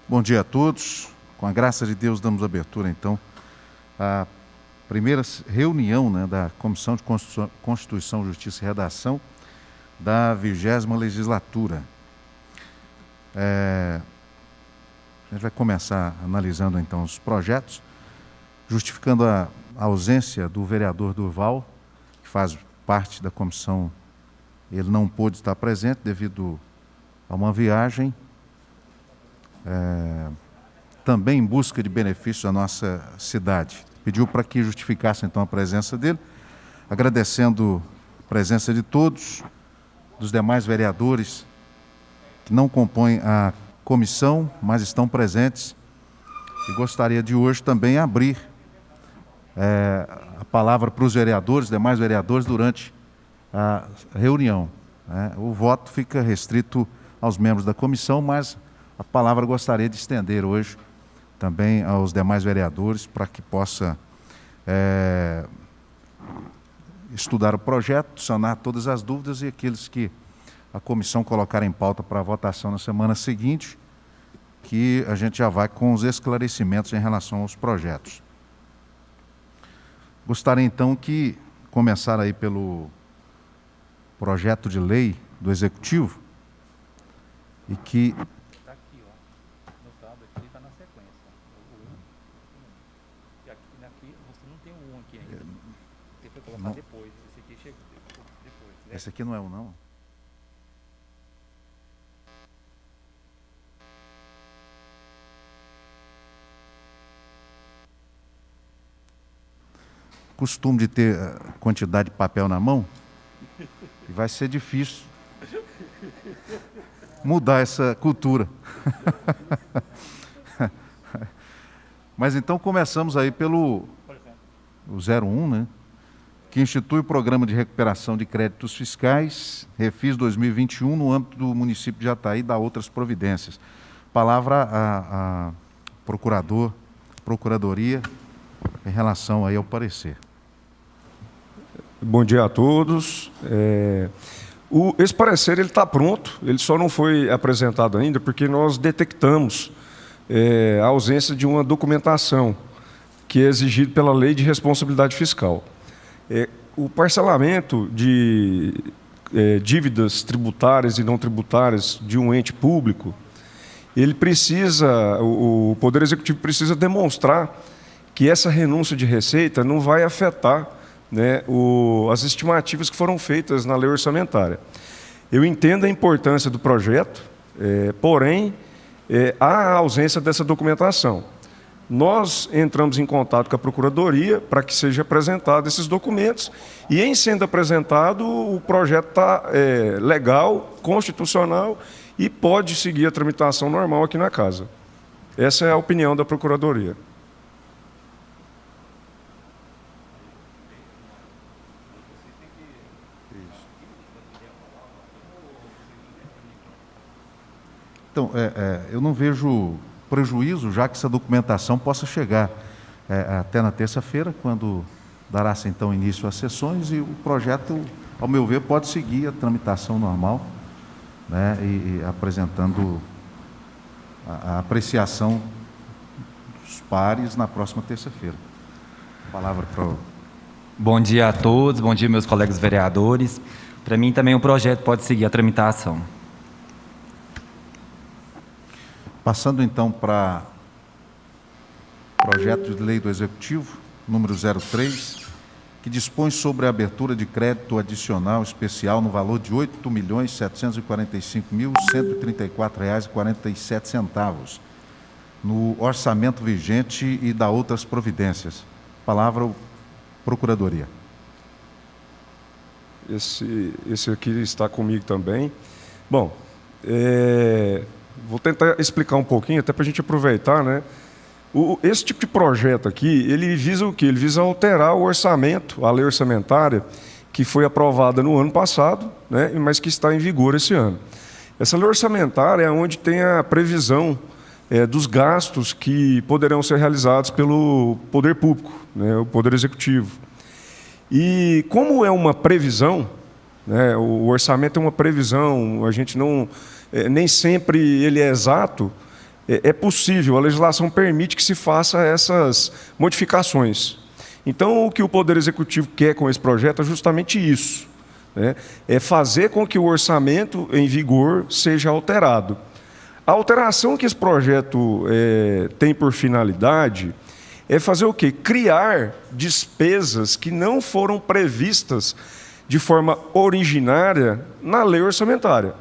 Bom dia a todos. Com a graça de Deus, damos abertura, então, à primeira reunião, né, da Comissão de Constituição, Justiça e Redação da 20ª legislatura. A gente vai começar analisando, então, os projetos, justificando a ausência do vereador Durval, que faz parte da comissão. Ele não pôde estar presente devido a uma viagem, também em busca de benefícios à nossa cidade. Pediu para que justificasse, então, a presença dele, agradecendo a presença de todos, dos demais vereadores que não compõem a comissão, mas estão presentes. E gostaria de hoje também abrir a palavra para os vereadores, demais vereadores, durante a reunião. O voto fica restrito aos membros da comissão, mas a palavra gostaria de estender hoje também aos demais vereadores para que possa estudar o projeto, sanar todas as dúvidas e aqueles que a comissão colocar em pauta para a votação na semana seguinte, que a gente já vai com os esclarecimentos em relação aos projetos. Gostaria então que começar aí pelo projeto de lei do Executivo e que... Está aqui, ó, no tablet, ele está na sequência. E aqui você não tem um aqui ainda. Você foi colocar depois, esse aqui chegou depois. Né? Esse aqui não é um, não? Costume de ter quantidade de papel na mão, e vai ser difícil mudar essa cultura. Mas então começamos aí pelo 01, né, que institui o Programa de Recuperação de Créditos Fiscais, Refis 2021, no âmbito do município de Jataí, e dá outras providências. Palavra a Procuradoria, em relação aí ao parecer. Bom dia a todos. Esse parecer está pronto, ele só não foi apresentado ainda porque nós detectamos a ausência de uma documentação que é exigida pela Lei de Responsabilidade Fiscal. O parcelamento de dívidas tributárias e não tributárias de um ente público, o Poder Executivo precisa demonstrar que essa renúncia de receita não vai afetar, né, as estimativas que foram feitas na lei orçamentária. Eu entendo a importância do projeto, porém, há a ausência dessa documentação. Nós entramos em contato com a Procuradoria para que seja apresentado esses documentos e, em sendo apresentado, o projeto está legal, constitucional e pode seguir a tramitação normal aqui na Casa. Essa é a opinião da Procuradoria. Então, eu não vejo prejuízo, já que essa documentação possa chegar até na terça-feira, quando dará-se então início às sessões, e o projeto, ao meu ver, pode seguir a tramitação normal, né, e apresentando a apreciação dos pares na próxima terça-feira. Palavra para o... Bom dia a todos, bom dia meus colegas vereadores. Para mim também o projeto pode seguir a tramitação. Passando então para o projeto de lei do Executivo, número 03, que dispõe sobre a abertura de crédito adicional especial no valor de R$ 8.745.134,47 no orçamento vigente e dá outras providências. Palavra, Procuradoria. Esse aqui está comigo também. Bom, vou tentar explicar um pouquinho, até para a gente aproveitar, né? Esse tipo de projeto aqui, ele visa o quê? Ele visa alterar o orçamento, a lei orçamentária, que foi aprovada no ano passado, né, mas que está em vigor esse ano. Essa lei orçamentária é onde tem a previsão dos gastos que poderão ser realizados pelo Poder Público, né, o Poder Executivo. E como é uma previsão, né, o orçamento é uma previsão, a gente não... nem sempre ele é exato, é possível, a legislação permite que se faça essas modificações. Então, o que o Poder Executivo quer com esse projeto é justamente isso, né? É fazer com que o orçamento em vigor seja alterado. A alteração que esse projeto tem por finalidade é fazer o quê? Criar despesas que não foram previstas de forma originária na lei orçamentária.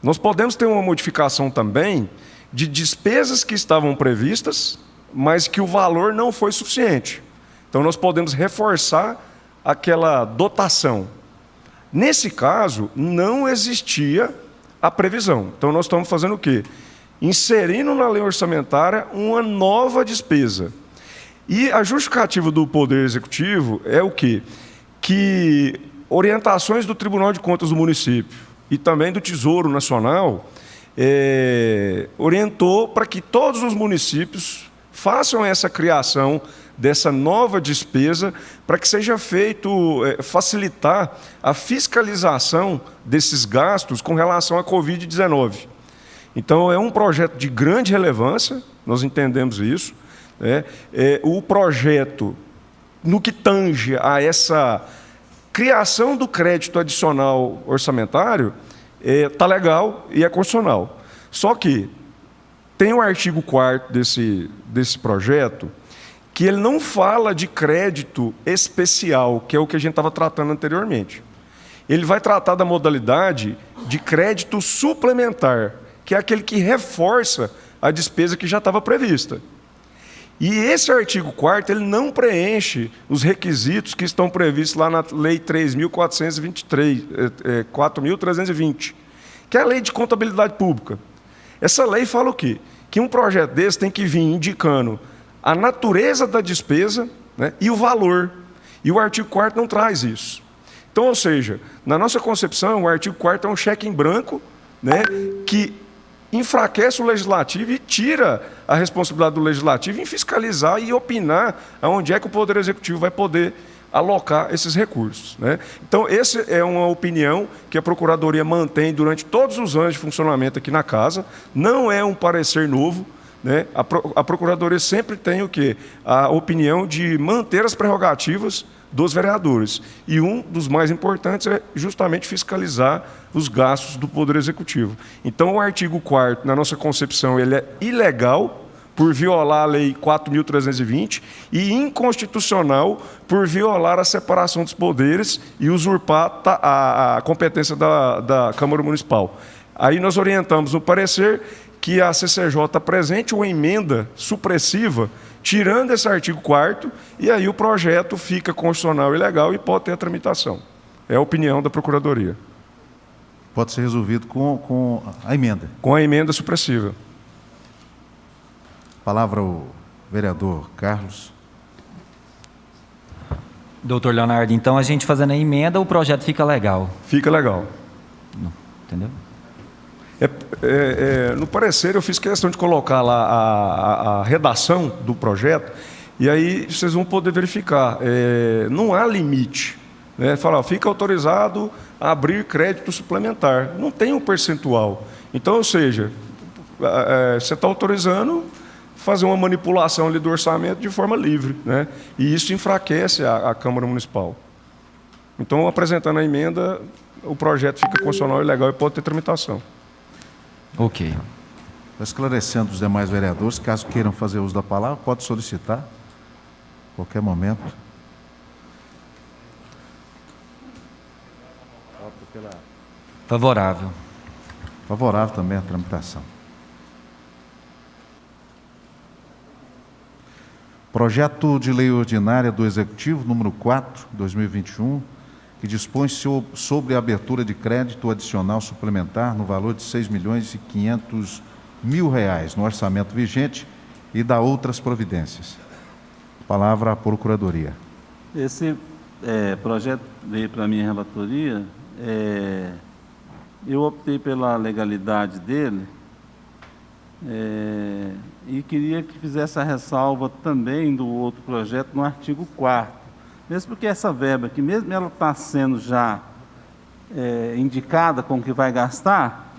Nós podemos ter uma modificação também de despesas que estavam previstas, mas que o valor não foi suficiente. Então, nós podemos reforçar aquela dotação. Nesse caso, não existia a previsão. Então, nós estamos fazendo o quê? Inserindo na lei orçamentária uma nova despesa. E a justificativa do Poder Executivo é o quê? Que orientações do Tribunal de Contas do município e também do Tesouro Nacional orientou para que todos os municípios façam essa criação dessa nova despesa para que seja feito, facilitar a fiscalização desses gastos com relação à Covid-19. Então, é um projeto de grande relevância, nós entendemos isso, né? O projeto, no que tange a essa criação do crédito adicional orçamentário, está legal e é constitucional. Só que tem o artigo 4º desse projeto, que ele não fala de crédito especial, que é o que a gente estava tratando anteriormente. Ele vai tratar da modalidade de crédito suplementar, que é aquele que reforça a despesa que já estava prevista. E esse artigo 4º, ele não preenche os requisitos que estão previstos lá na Lei 4.320, que é a Lei de Contabilidade Pública. Essa lei fala o quê? Que um projeto desse tem que vir indicando a natureza da despesa, né, e o valor. E o artigo 4º não traz isso. Então, ou seja, na nossa concepção, o artigo 4º é um cheque em branco, né, que enfraquece o Legislativo e tira a responsabilidade do Legislativo em fiscalizar e opinar aonde é que o Poder Executivo vai poder alocar esses recursos, né? Então, essa é uma opinião que a Procuradoria mantém durante todos os anos de funcionamento aqui na Casa, não é um parecer novo, né? A Procuradoria sempre tem o quê? A opinião de manter as prerrogativas dos vereadores. E um dos mais importantes é justamente fiscalizar os gastos do Poder Executivo. Então, o artigo 4º, na nossa concepção, ele é ilegal por violar a Lei 4.320 e inconstitucional por violar a separação dos poderes e usurpar a competência da Câmara Municipal. Aí nós orientamos no parecer que a CCJ apresente uma emenda supressiva, tirando esse artigo 4º, e aí o projeto fica constitucional e legal e pode ter a tramitação. É a opinião da Procuradoria. Pode ser resolvido com a emenda. Com a emenda supressiva. Palavra ao vereador Carlos. Doutor Leonardo, então a gente fazendo a emenda, o projeto fica legal. Fica legal. Entendeu? No parecer, eu fiz questão de colocar lá a redação do projeto, e aí vocês vão poder verificar. Não há limite, né? Fala, fica autorizado a abrir crédito suplementar. Não tem um percentual. Então, ou seja, você está autorizando fazer uma manipulação ali do orçamento de forma livre, né? E isso enfraquece a Câmara Municipal. Então, apresentando a emenda, o projeto fica constitucional e legal e pode ter tramitação. Ok. Esclarecendo os demais vereadores, caso queiram fazer uso da palavra, pode solicitar, a qualquer momento. Favorável. Favorável também à tramitação. Projeto de Lei Ordinária do Executivo, número 4, 2021, que dispõe sobre a abertura de crédito adicional suplementar no valor de R$ 6.500.000 no orçamento vigente e da outras providências. Palavra à Procuradoria. Esse projeto veio para a minha relatoria, eu optei pela legalidade dele e queria que fizesse a ressalva também do outro projeto no artigo 4º, mesmo porque essa verba aqui, mesmo ela está sendo já indicada com o que vai gastar,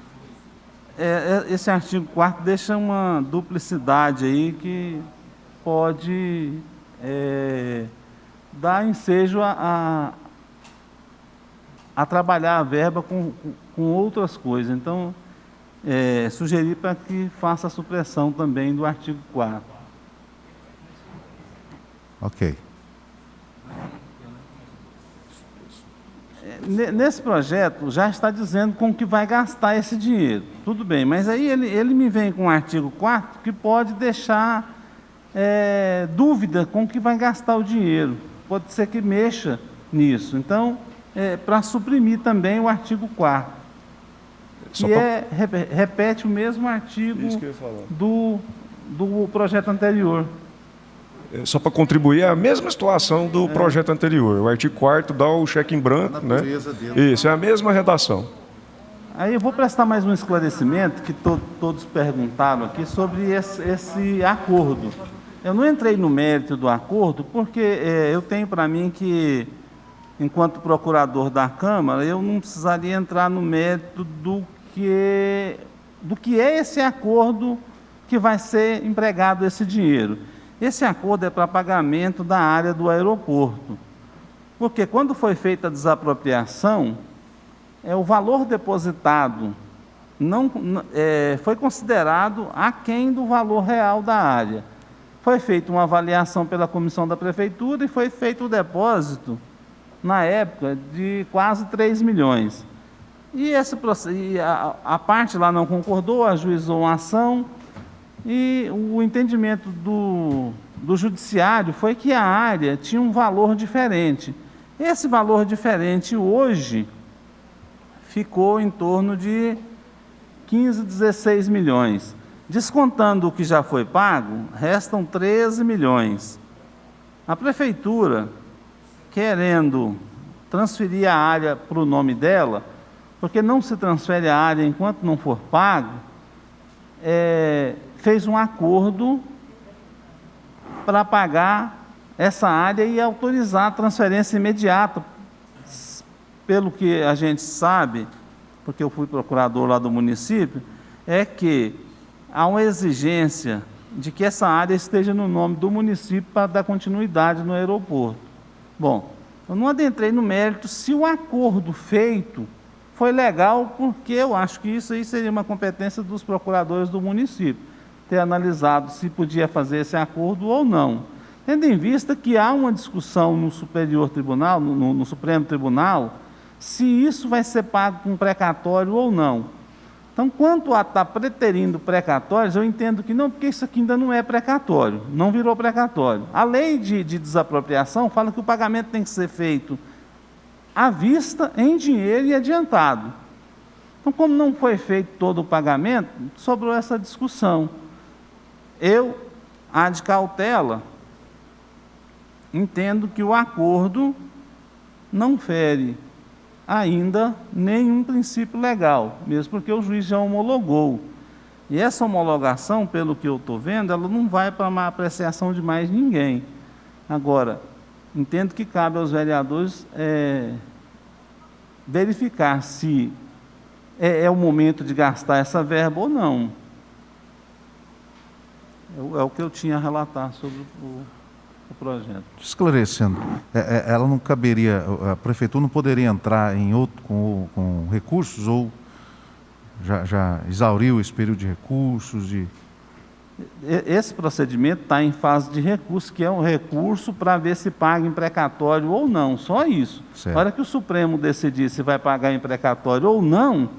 esse artigo 4º deixa uma duplicidade aí que pode dar ensejo a trabalhar a verba com outras coisas. Então, sugerir para que faça a supressão também do artigo 4º. Ok. Nesse projeto já está dizendo com que vai gastar esse dinheiro. Tudo bem, mas aí ele me vem com o artigo 4º que pode deixar dúvida com que vai gastar o dinheiro. Pode ser que mexa nisso. Então, para suprimir também o artigo 4º, que repete o mesmo artigo Isso que eu ia falar. do projeto anterior. Só para contribuir, é a mesma situação do projeto anterior. O artigo 4º dá o cheque em branco, né? Isso, é a mesma redação. Aí eu vou prestar mais um esclarecimento que todos perguntaram aqui sobre esse acordo. Eu não entrei no mérito do acordo porque eu tenho para mim que, enquanto procurador da Câmara, eu não precisaria entrar no mérito do que é esse acordo que vai ser empregado esse dinheiro. Esse acordo é para pagamento da área do aeroporto, porque quando foi feita a desapropriação, o valor depositado foi considerado aquém do valor real da área. Foi feita uma avaliação pela comissão da prefeitura e foi feito o depósito, na época, de quase 3 milhões. E a parte lá não concordou, ajuizou uma ação, e o entendimento do judiciário foi que a área tinha um valor diferente. Esse valor diferente hoje ficou em torno de 15, 16 milhões. Descontando o que já foi pago, restam 13 milhões. A prefeitura, querendo transferir a área para o nome dela, porque não se transfere a área enquanto não for pago, fez um acordo para pagar essa área e autorizar a transferência imediata. Pelo que a gente sabe, porque eu fui procurador lá do município, é que há uma exigência de que essa área esteja no nome do município para dar continuidade no aeroporto. Bom, eu não adentrei no mérito se o acordo feito foi legal, porque eu acho que isso aí seria uma competência dos procuradores do município, ter analisado se podia fazer esse acordo ou não. Tendo em vista que há uma discussão no Superior Tribunal, no Supremo Tribunal, se isso vai ser pago com precatório ou não. Então, quanto a estar preterindo precatórios, eu entendo que não, porque isso aqui ainda não é precatório, não virou precatório. A lei de desapropriação fala que o pagamento tem que ser feito à vista, em dinheiro e adiantado. Então, como não foi feito todo o pagamento, sobrou essa discussão. Eu, ad cautela, entendo que o acordo não fere ainda nenhum princípio legal, mesmo porque o juiz já homologou. E essa homologação, pelo que eu estou vendo, ela não vai para uma apreciação de mais ninguém. Agora, entendo que cabe aos vereadores verificar se é o momento de gastar essa verba ou não. É o que eu tinha a relatar sobre o projeto. Esclarecendo, ela não caberia, a prefeitura não poderia entrar em outro com recursos ou já exauriu esse período de recursos? Esse procedimento está em fase de recurso, que é um recurso para ver se paga em precatório ou não, só isso. Certo. Na hora que o Supremo decidir se vai pagar em precatório ou não,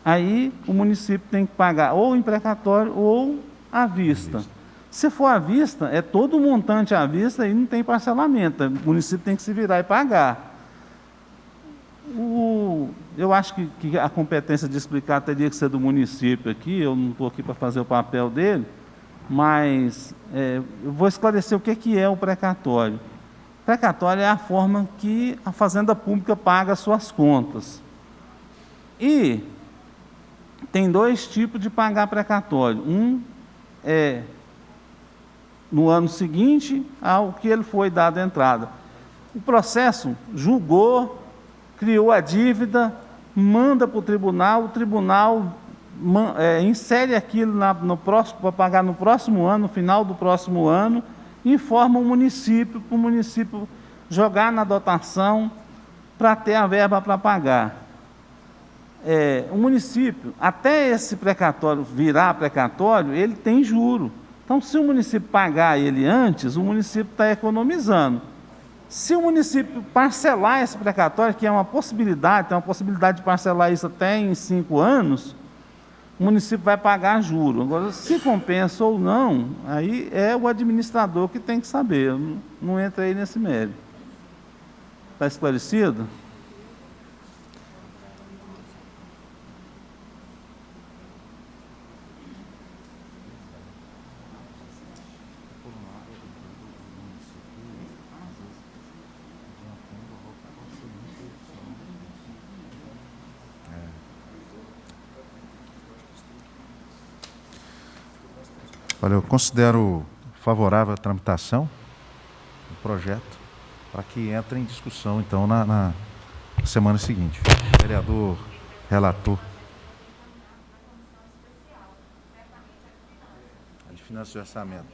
aí o município tem que pagar ou em precatório ou à vista. Se for à vista, é todo o montante à vista e não tem parcelamento. O município tem que se virar e pagar. Eu acho que a competência de explicar teria que ser do município aqui, eu não estou aqui para fazer o papel dele, mas eu vou esclarecer o que é o precatório. O precatório é a forma que a Fazenda Pública paga as suas contas. E tem dois tipos de pagar precatório. Um é no ano seguinte ao que ele foi dado a entrada. O processo julgou, criou a dívida, manda para o tribunal insere aquilo no próximo, para pagar no próximo ano, no final do próximo ano, e informa o município, para o município jogar na dotação para ter a verba para pagar. O município, até esse precatório virar precatório, ele tem juro. Então, se o município pagar ele antes, o município está economizando. Se o município parcelar esse precatório, que é uma possibilidade, tem uma possibilidade de parcelar isso até em 5 anos, o município vai pagar juro. Agora, se compensa ou não, aí é o administrador que tem que saber. Eu não entrei nesse mérito. Está esclarecido? Olha, eu considero favorável a tramitação do projeto para que entre em discussão, então, na semana seguinte. Vereador, relator. A de finanças e orçamento.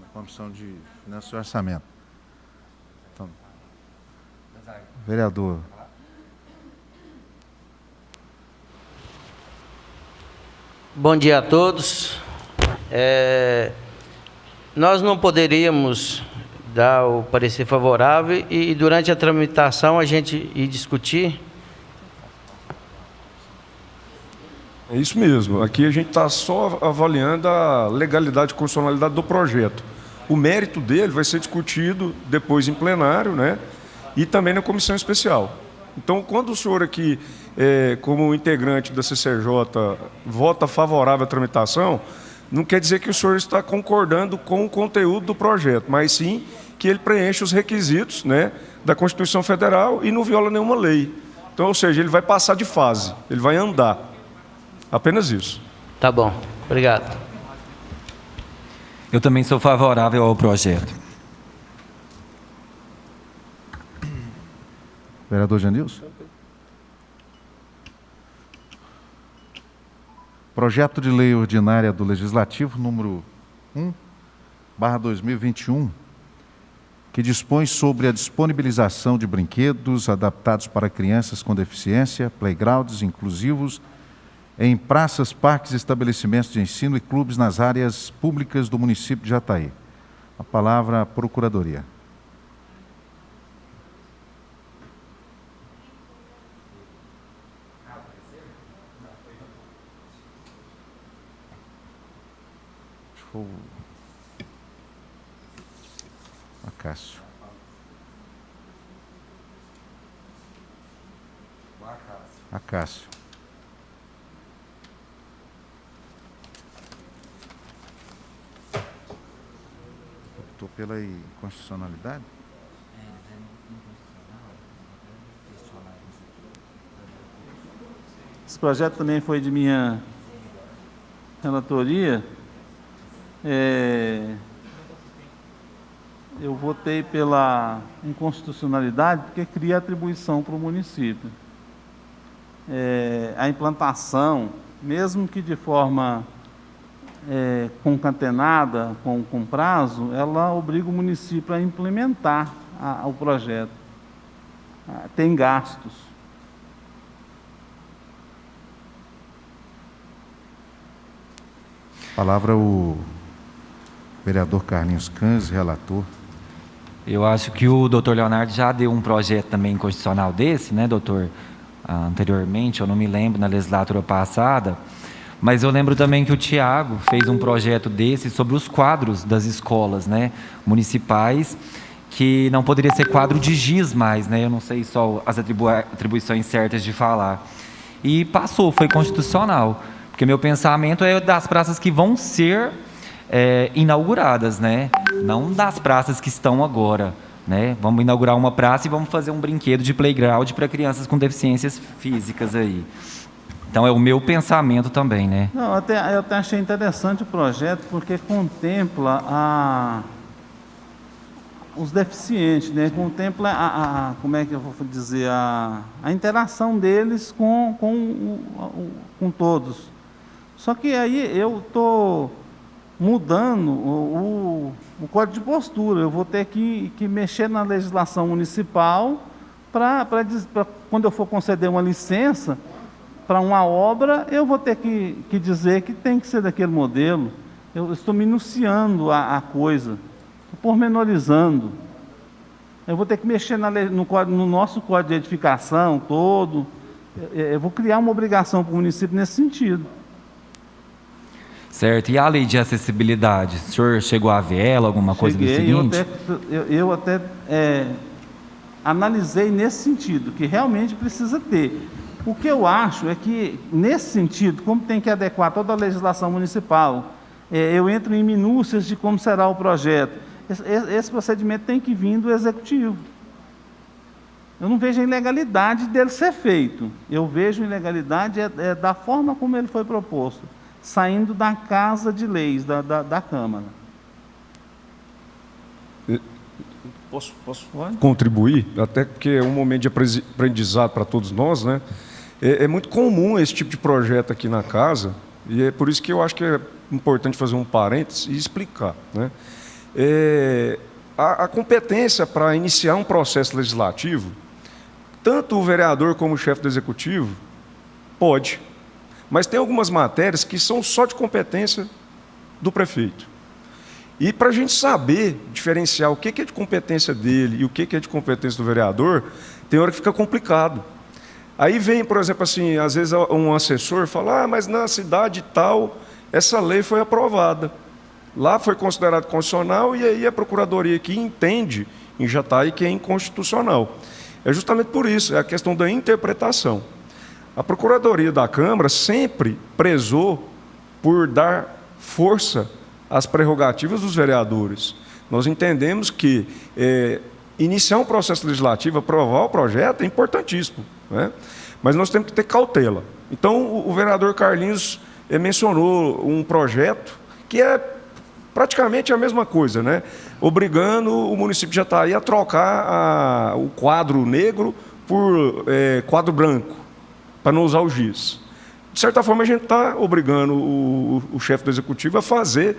Na comissão de finanças e orçamento. Então, vereador. Bom dia a todos. Nós não poderíamos dar o parecer favorável e durante a tramitação a gente ir discutir? É isso mesmo. Aqui a gente está só avaliando a legalidade e constitucionalidade do projeto. O mérito dele vai ser discutido depois em plenário, né? E também na comissão especial. Então, quando o senhor aqui, como integrante da CCJ, vota favorável à tramitação, não quer dizer que o senhor está concordando com o conteúdo do projeto, mas sim que ele preenche os requisitos, né, da Constituição Federal e não viola nenhuma lei. Então, ou seja, ele vai passar de fase, ele vai andar. Apenas isso. Tá bom. Obrigado. Eu também sou favorável ao projeto. Vereador Janilson. Projeto de Lei Ordinária do Legislativo, número 1/2021, que dispõe sobre a disponibilização de brinquedos adaptados para crianças com deficiência, playgrounds inclusivos, em praças, parques, estabelecimentos de ensino e clubes nas áreas públicas do município de Jataí. A palavra à Procuradoria. Acácio. Acácio. Optou pela inconstitucionalidade? Esse projeto também foi de minha relatoria. Eu votei pela inconstitucionalidade porque cria atribuição para o município. A implantação, mesmo que de forma concatenada, com prazo, ela obriga o município a implementar o projeto. Tem gastos. Palavra o vereador Carlinhos Canzi, relator. Eu acho que o doutor Leonardo já deu um projeto também constitucional desse, né, doutor? Anteriormente, eu não me lembro, na legislatura passada, mas eu lembro também que o Tiago fez um projeto desse sobre os quadros das escolas, né, municipais, que não poderia ser quadro de giz mais, né? Eu não sei só as atribuições certas de falar. E passou, foi constitucional. Porque meu pensamento é das praças que vão ser inauguradas, né? Não das praças que estão agora, né? Vamos inaugurar uma praça e vamos fazer um brinquedo de playground para crianças com deficiências físicas aí. Então é o meu pensamento também, né? Não, eu até achei interessante o projeto porque contempla os deficientes, né? Contempla como é que eu vou dizer, a interação deles com todos. Só que aí eu estou mudando o código de postura. Eu vou ter que mexer na legislação municipal para quando eu for conceder uma licença para uma obra, eu vou ter que dizer que tem que ser daquele modelo. Eu estou minuciando a coisa, pormenorizando. Eu vou ter que mexer no nosso código de edificação todo. Eu vou criar uma obrigação para o município nesse sentido. Certo. E a lei de acessibilidade? O senhor chegou a ver ela, alguma coisa do seguinte? Eu até analisei nesse sentido, que realmente precisa ter. O que eu acho é que, nesse sentido, como tem que adequar toda a legislação municipal, eu entro em minúcias de como será o projeto. Esse procedimento tem que vir do Executivo. Eu não vejo a ilegalidade dele ser feito. Eu vejo a ilegalidade da forma como ele foi proposto, saindo da casa de leis, da Câmara. Posso contribuir? Até porque é um momento de aprendizado para todos nós, né? É muito comum esse tipo de projeto aqui na casa, e é por isso que eu acho que é importante fazer um parênteses e explicar, né? A competência para iniciar um processo legislativo, tanto o vereador como o chefe do executivo pode, mas tem algumas matérias que são só de competência do prefeito. E para a gente saber diferenciar o que é de competência dele e o que é de competência do vereador, tem hora que fica complicado. Aí vem, por exemplo, assim, às vezes um assessor fala, mas na cidade tal, essa lei foi aprovada. Lá foi considerado constitucional e aí a Procuradoria que entende em Jataí que é inconstitucional. É justamente por isso, é a questão da interpretação. A Procuradoria da Câmara sempre prezou por dar força às prerrogativas dos vereadores. Nós entendemos que iniciar um processo legislativo, aprovar o projeto é importantíssimo, né? Mas nós temos que ter cautela. Então, o vereador Carlinhos mencionou um projeto que é praticamente a mesma coisa, né? Obrigando o município de Jataí a trocar o quadro negro por quadro branco, para não usar o giz. De certa forma, a gente está obrigando o chefe do executivo a fazer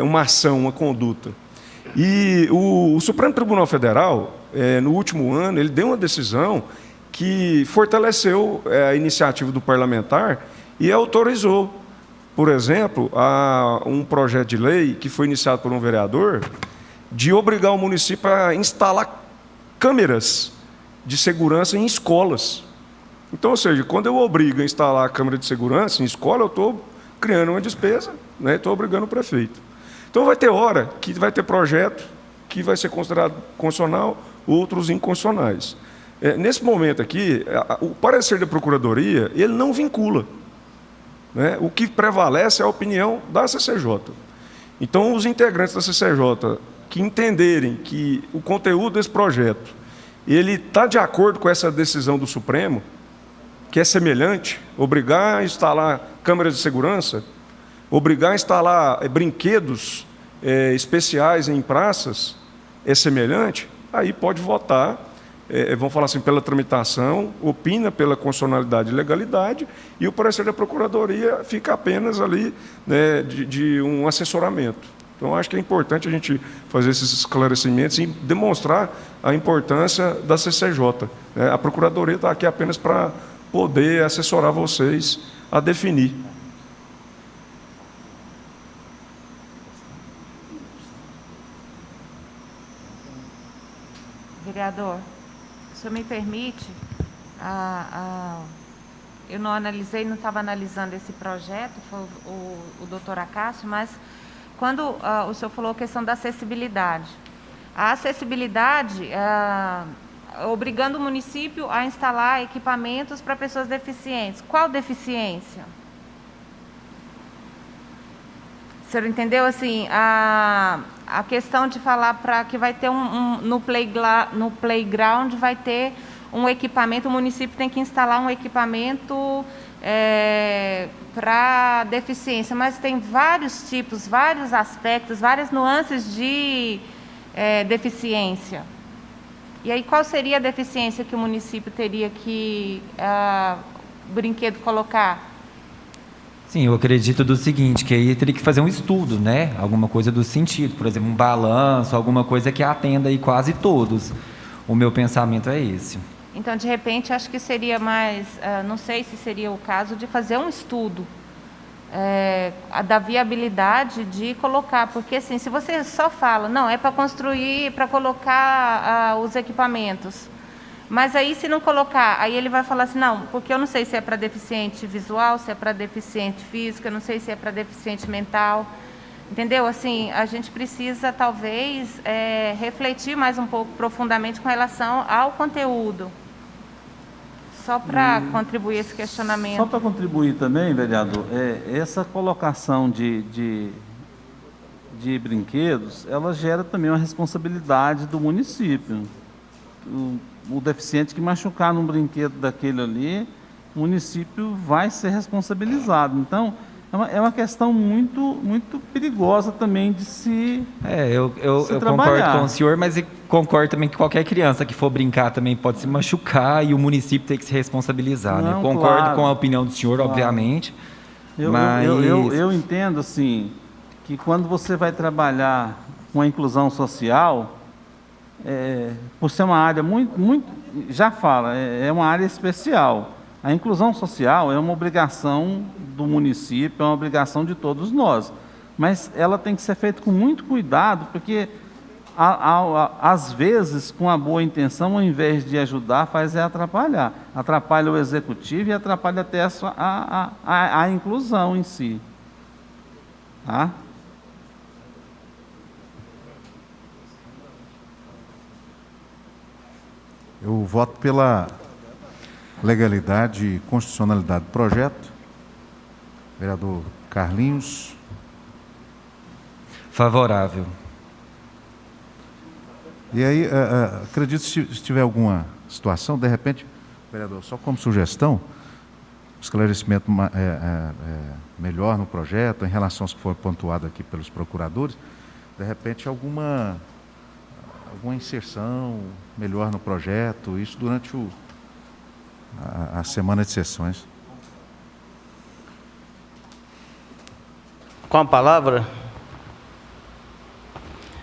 uma ação, uma conduta. E o Supremo Tribunal Federal, no último ano, ele deu uma decisão que fortaleceu a iniciativa do parlamentar e autorizou, por exemplo, um projeto de lei que foi iniciado por um vereador de obrigar o município a instalar câmeras de segurança em escolas. Então, ou seja, quando eu obrigo a instalar a câmera de segurança em escola, eu estou criando uma despesa, né? Estou obrigando o prefeito. Então, vai ter hora que vai ter projeto que vai ser considerado constitucional, outros inconstitucionais. Nesse momento aqui, o parecer da Procuradoria, ele não vincula, né? O que prevalece é a opinião da CCJ. Então, os integrantes da CCJ que entenderem que o conteúdo desse projeto ele está de acordo com essa decisão do Supremo, que é semelhante, obrigar a instalar câmeras de segurança, obrigar a instalar brinquedos especiais em praças, é semelhante, aí pode votar, vamos falar assim, pela tramitação, opina pela constitucionalidade e legalidade, e o parecer da Procuradoria fica apenas ali, né, de um assessoramento. Então, acho que é importante a gente fazer esses esclarecimentos e demonstrar a importância da CCJ. A Procuradoria está aqui apenas para poder assessorar vocês a definir. Vereador, o senhor me permite, eu não analisei, não estava analisando esse projeto, foi o doutor Acácio, mas quando o senhor falou a questão da acessibilidade. A acessibilidade, obrigando o município a instalar equipamentos para pessoas deficientes. Qual deficiência? O senhor entendeu? Assim, a questão de falar para que vai ter no playground vai ter um equipamento, o município tem que instalar um equipamento para deficiência, mas tem vários tipos, vários aspectos, várias nuances de deficiência. E aí, qual seria a deficiência que o município teria que o brinquedo colocar? Sim, eu acredito do seguinte, que aí teria que fazer um estudo, né? Alguma coisa do sentido, por exemplo, um balanço, alguma coisa que atenda aí quase todos. O meu pensamento é esse. Então, de repente, acho que seria mais, não sei se seria o caso de fazer um estudo da viabilidade de colocar, porque assim, se você só fala, não, é para construir, para colocar os equipamentos, mas aí se não colocar, aí ele vai falar assim, não, porque eu não sei se é para deficiente visual, se é para deficiente físico, eu não sei se é para deficiente mental, entendeu? Assim, a gente precisa talvez refletir mais um pouco profundamente com relação ao conteúdo. Só para contribuir esse questionamento. Só para contribuir também, vereador, essa colocação de brinquedos, ela gera também uma responsabilidade do município. O deficiente que machucar num brinquedo daquele ali, o município vai ser responsabilizado. Então, é uma questão muito, muito perigosa também de se Eu concordo com o senhor, mas concordo também que qualquer criança que for brincar também pode se machucar e o município tem que se responsabilizar. Não, né? Concordo claro, com a opinião do senhor, claro. obviamente. Eu entendo assim que quando você vai trabalhar com a inclusão social, por ser uma área muito, já fala, é uma área especial. A inclusão social é uma obrigação do município, é uma obrigação de todos nós. Mas ela tem que ser feita com muito cuidado, porque às vezes, com a boa intenção, ao invés de ajudar, faz atrapalhar. Atrapalha o executivo e atrapalha até a inclusão em si. Tá? Eu voto pela legalidade e constitucionalidade do projeto. Vereador Carlinhos. Favorável. E aí, acredito que se tiver alguma situação, de repente, vereador, só como sugestão, esclarecimento melhor no projeto, em relação aos que foram pontuados aqui pelos procuradores, de repente alguma inserção melhor no projeto, isso durante a semana de sessões. Com a palavra,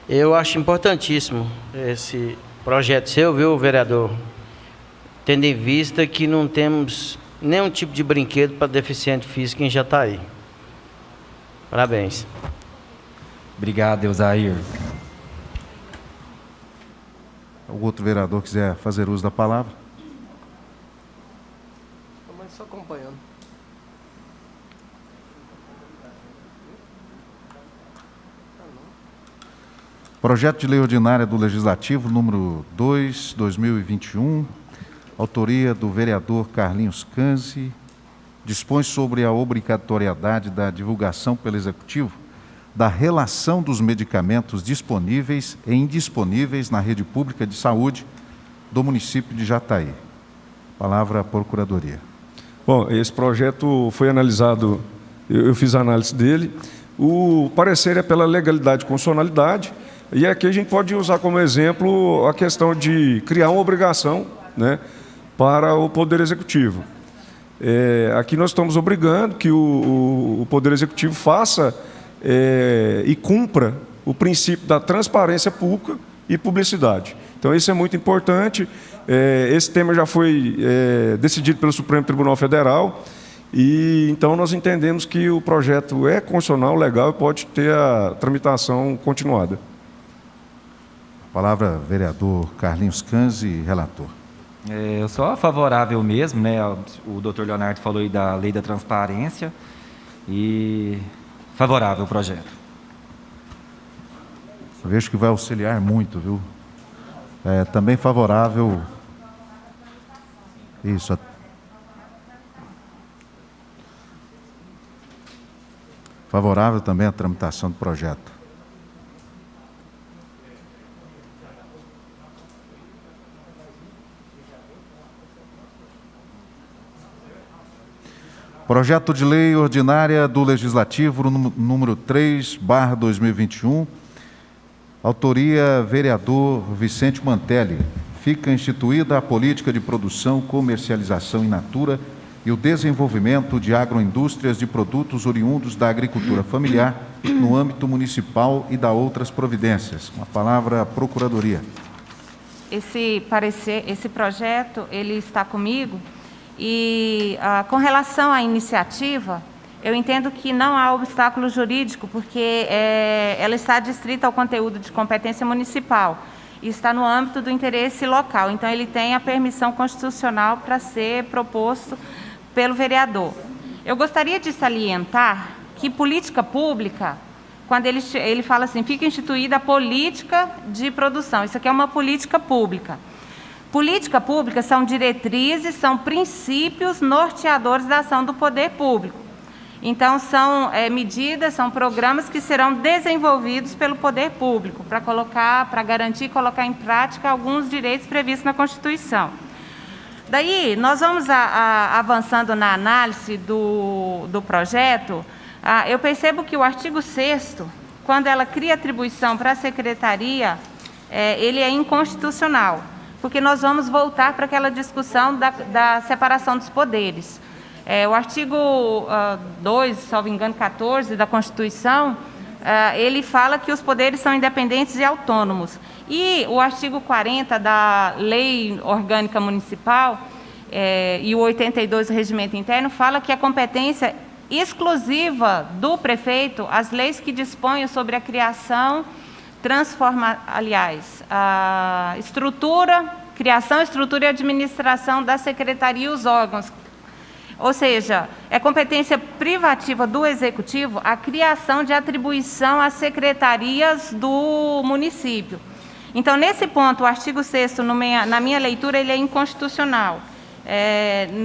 eu acho importantíssimo esse projeto seu, viu, vereador? Tendo em vista que não temos nenhum tipo de brinquedo para deficiente físico em Jataí. Parabéns. Obrigado, Eusair. O outro vereador quiser fazer uso da palavra. Mas só acompanhando. Projeto de Lei Ordinária do Legislativo, número 2, 2021, autoria do vereador Carlinhos Canzi, dispõe sobre a obrigatoriedade da divulgação pelo Executivo da relação dos medicamentos disponíveis e indisponíveis na rede pública de saúde do município de Jataí. Palavra à Procuradoria. Bom, esse projeto foi analisado, eu fiz a análise dele. O parecer é pela legalidade e constitucionalidade, e aqui a gente pode usar como exemplo a questão de criar uma obrigação, né, para o Poder Executivo. Aqui nós estamos obrigando que o Poder Executivo faça e cumpra o princípio da transparência pública e publicidade. Então, isso é muito importante. Esse tema já foi decidido pelo Supremo Tribunal Federal, e então nós entendemos que o projeto é constitucional, legal e pode ter a tramitação continuada. Palavra, vereador Carlinhos Canzi, relator. Eu sou favorável mesmo, né? O doutor Leonardo falou aí da lei da transparência e favorável ao projeto. Eu vejo que vai auxiliar muito, viu? Também favorável. Isso. Favorável também à tramitação do projeto. Projeto de Lei Ordinária do Legislativo, número 3/2021, Autoria, vereador Vicente Mantelli. Fica instituída a política de produção, comercialização in natura e o desenvolvimento de agroindústrias de produtos oriundos da agricultura familiar no âmbito municipal e da outras providências. Com a palavra, a Procuradoria. Esse projeto, ele está comigo e, com relação à iniciativa, eu entendo que não há obstáculo jurídico, porque ela está adstrita ao conteúdo de competência municipal e está no âmbito do interesse local. Então, ele tem a permissão constitucional para ser proposto pelo vereador. Eu gostaria de salientar que política pública, quando ele fala assim, fica instituída a política de produção. Isso aqui é uma política pública. Política pública são diretrizes, são princípios norteadores da ação do poder público. Então, são medidas, são programas que serão desenvolvidos pelo poder público para garantir e colocar em prática alguns direitos previstos na Constituição. Daí, nós vamos avançando na análise do projeto. Eu percebo que o artigo 6º, quando ela cria atribuição para a secretaria, ele é inconstitucional, porque nós vamos voltar para aquela discussão da separação dos poderes. O artigo 2, salvo engano, 14 da Constituição, ele fala que os poderes são independentes e autônomos. E o artigo 40 da Lei Orgânica Municipal e o 82 do Regimento Interno fala que a competência exclusiva do prefeito, as leis que dispõem sobre a criação, a criação, estrutura e administração da secretaria e os órgãos. Ou seja, é competência privativa do Executivo a criação de atribuição às secretarias do município. Então, nesse ponto, o artigo 6º, na minha leitura, ele é inconstitucional,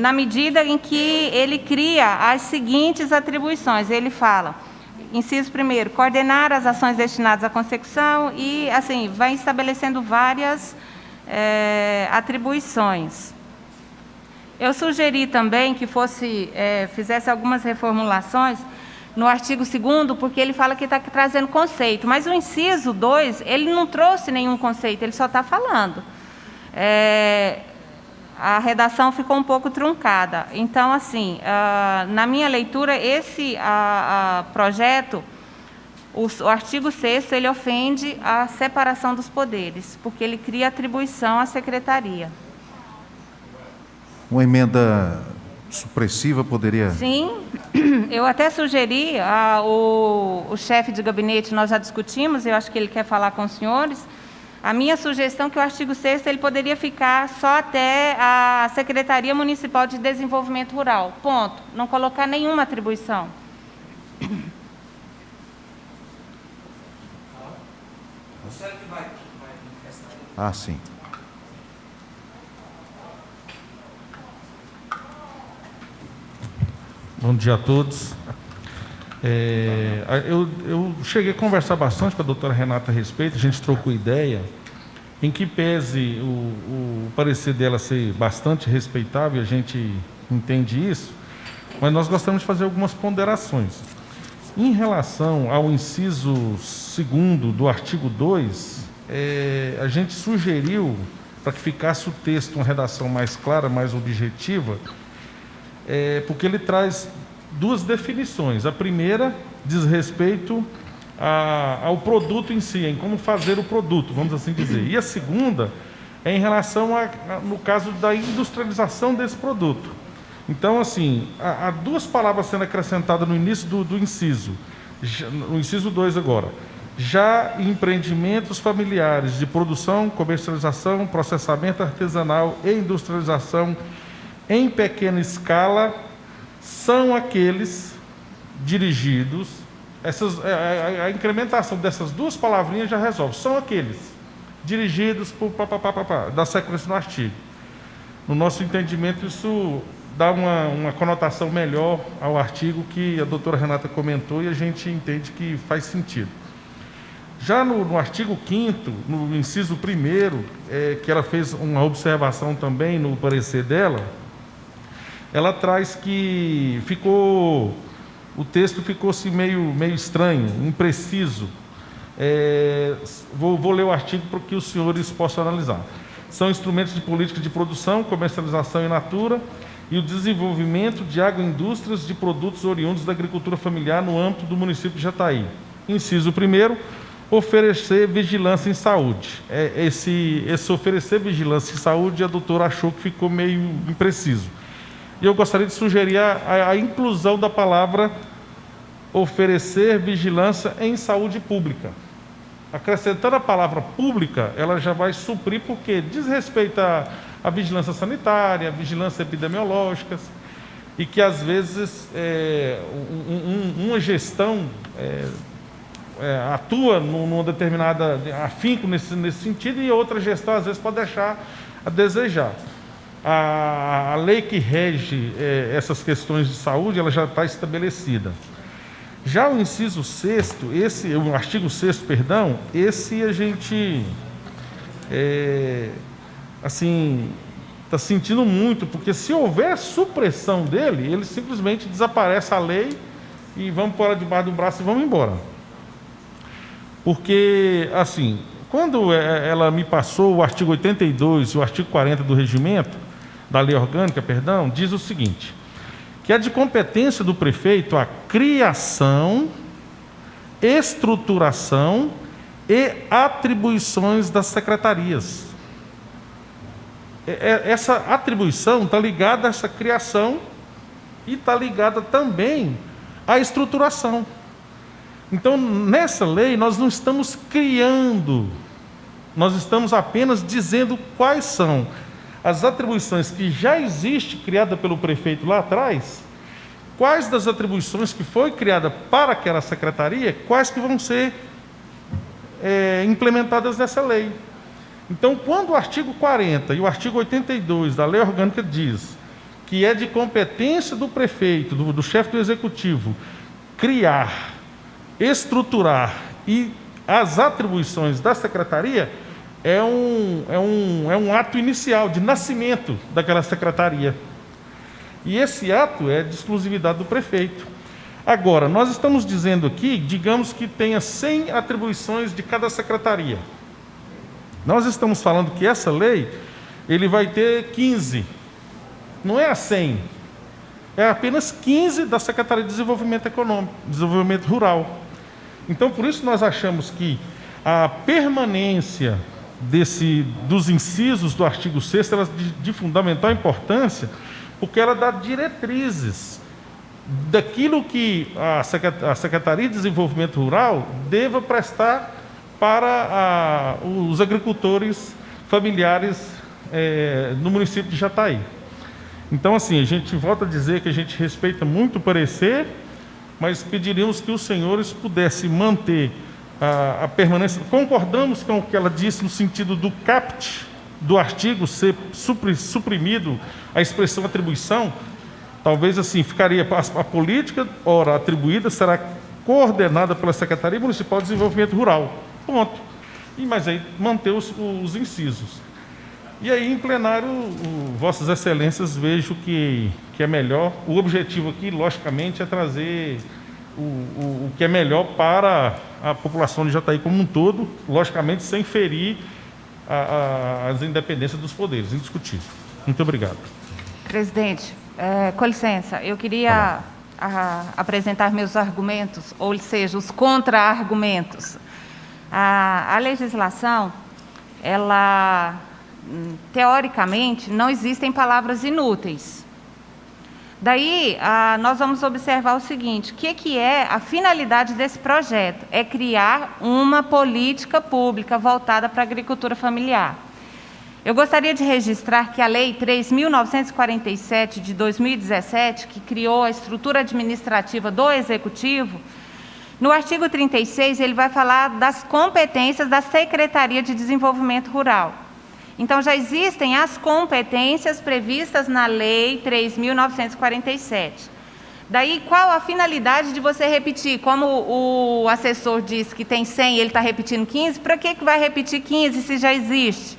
na medida em que ele cria as seguintes atribuições. Ele fala, inciso 1º, coordenar as ações destinadas à consecução e, assim, vai estabelecendo várias atribuições. Eu sugeri também que fizesse algumas reformulações no artigo 2º, porque ele fala que está trazendo conceito, mas o inciso 2, ele não trouxe nenhum conceito, ele só está falando. A redação ficou um pouco truncada. Então, assim, na minha leitura, esse projeto, o artigo 6º, ele ofende a separação dos poderes, porque ele cria atribuição à secretaria. Uma emenda supressiva poderia... Sim, eu até sugeri, o chefe de gabinete, nós já discutimos, eu acho que ele quer falar com os senhores, a minha sugestão é que o artigo 6º ele poderia ficar só até a Secretaria Municipal de Desenvolvimento Rural, ponto, não colocar nenhuma atribuição. Ah, sim. Bom dia a todos. Eu cheguei a conversar bastante com a doutora Renata a respeito, a gente trocou ideia, em que pese o parecer dela ser bastante respeitável, a gente entende isso, mas nós gostaríamos de fazer algumas ponderações. Em relação ao inciso 2º do artigo 2, a gente sugeriu, para que ficasse o texto uma redação mais clara, mais objetiva, porque ele traz duas definições. A primeira diz respeito ao produto em si, em como fazer o produto, vamos assim dizer. E a segunda é em relação, no caso da industrialização desse produto. Então, assim, há duas palavras sendo acrescentadas no início do inciso, no inciso 2 agora. Já empreendimentos familiares de produção, comercialização, processamento artesanal e industrialização em pequena escala são aqueles dirigidos, a incrementação dessas duas palavrinhas já resolve, são aqueles dirigidos por da sequência no artigo. No nosso entendimento, isso dá uma conotação melhor ao artigo que a doutora Renata comentou e a gente entende que faz sentido. Já no artigo 5º, no inciso 1º, que ela fez uma observação também no parecer dela, ela traz que o texto ficou assim meio estranho, impreciso, Vou ler o artigo para que os senhores possam analisar. São instrumentos de política de produção, comercialização in natura e o desenvolvimento de agroindústrias de produtos oriundos da agricultura familiar no âmbito do município de Jataí. Inciso 1º, oferecer vigilância em saúde. Esse oferecer vigilância em saúde, a doutora achou que ficou meio impreciso. E eu gostaria de sugerir a inclusão da palavra oferecer vigilância em saúde pública. Acrescentando a palavra pública, ela já vai suprir, porque diz respeito à vigilância sanitária, vigilância epidemiológica, e que às vezes uma gestão atua numa determinada afinco nesse sentido, e outra gestão às vezes pode deixar a desejar. A lei que rege essas questões de saúde, ela já está estabelecida. Já o inciso 6º, o artigo 6º, perdão, esse a gente assim, está sentindo muito, porque se houver supressão dele, ele simplesmente desaparece a lei e vamos pôr ela debaixo do braço e vamos embora. Porque, assim, quando ela me passou o artigo 82 e o artigo 40 do regimento, da lei orgânica, perdão, diz o seguinte, que é de competência do prefeito a criação, estruturação e atribuições das secretarias. Essa atribuição está ligada a essa criação e está ligada também à estruturação. Então, nessa lei, nós não estamos criando, nós estamos apenas dizendo quais são as atribuições que já existe criada pelo prefeito lá atrás, quais das atribuições que foi criada para aquela secretaria, quais que vão ser implementadas nessa lei. Então, quando o artigo 40 e o artigo 82 da lei orgânica diz que é de competência do prefeito, do chefe do executivo, criar, estruturar e as atribuições da secretaria, é um ato inicial de nascimento daquela secretaria. E esse ato é de exclusividade do prefeito. Agora, nós estamos dizendo aqui, digamos que tenha 100 atribuições de cada secretaria. Nós estamos falando que essa lei, ele vai ter 15. Não é a 100. É apenas 15 da Secretaria de Desenvolvimento Econômico, Desenvolvimento Rural. Então, por isso nós achamos que a permanência dos incisos do artigo 6º, ela é de fundamental importância, porque ela dá diretrizes daquilo que a Secretaria de Desenvolvimento Rural deva prestar para os agricultores familiares no município de Jataí. Então, assim, a gente volta a dizer que a gente respeita muito o parecer, mas pediríamos que os senhores pudessem manter a permanência. Concordamos com o que ela disse no sentido do caput do artigo ser suprimido a expressão atribuição. Talvez assim ficaria a política, ora atribuída, será coordenada pela Secretaria Municipal de Desenvolvimento Rural. Ponto. Mas aí manter os incisos. E aí, em plenário, Vossas Excelências, vejo que é melhor. O objetivo aqui, logicamente, é trazer o que é melhor para a população de Jataí como um todo, logicamente, sem ferir as independências dos poderes, indiscutível. Muito obrigado. Presidente, com licença, eu queria apresentar meus argumentos, ou seja, os contra-argumentos. A legislação, ela, teoricamente, não existem palavras inúteis. Daí, nós vamos observar o seguinte, o que é a finalidade desse projeto? É criar uma política pública voltada para a agricultura familiar. Eu gostaria de registrar que a Lei 3.947 de 2017, que criou a estrutura administrativa do Executivo, no artigo 36, ele vai falar das competências da Secretaria de Desenvolvimento Rural. Então, já existem as competências previstas na Lei 3.947. Daí, qual a finalidade de você repetir? Como o assessor disse que tem 100 e ele está repetindo 15, para que vai repetir 15 se já existe?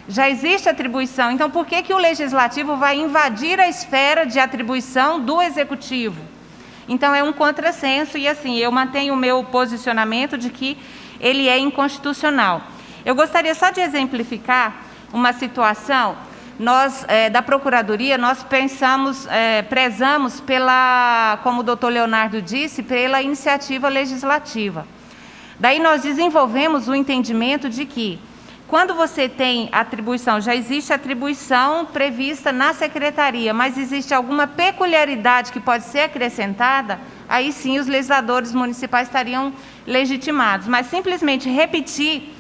Já existe atribuição. Então, por que o Legislativo vai invadir a esfera de atribuição do Executivo? Então, é um contrassenso e, assim, eu mantenho o meu posicionamento de que ele é inconstitucional. Eu gostaria só de exemplificar uma situação. Nós, da Procuradoria, nós prezamos pela, como o doutor Leonardo disse, pela iniciativa legislativa. Daí nós desenvolvemos o entendimento de que, quando você tem atribuição, já existe atribuição prevista na secretaria, mas existe alguma peculiaridade que pode ser acrescentada, aí sim os legisladores municipais estariam legitimados. Mas simplesmente repetir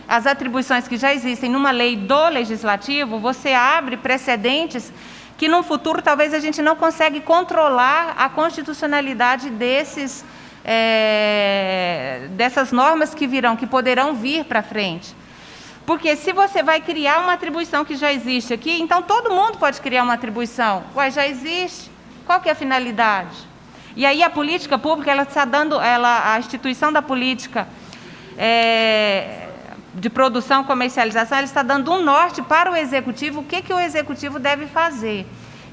as atribuições que já existem numa lei do legislativo, você abre precedentes que no futuro talvez a gente não consegue controlar a constitucionalidade dessas normas que virão, que poderão vir para frente. Porque se você vai criar uma atribuição que já existe aqui, então todo mundo pode criar uma atribuição. Ué, já existe? Qual que é a finalidade? E aí a política pública, ela está dando, a instituição da política de produção e comercialização, ela está dando um norte para o executivo, o que o executivo deve fazer.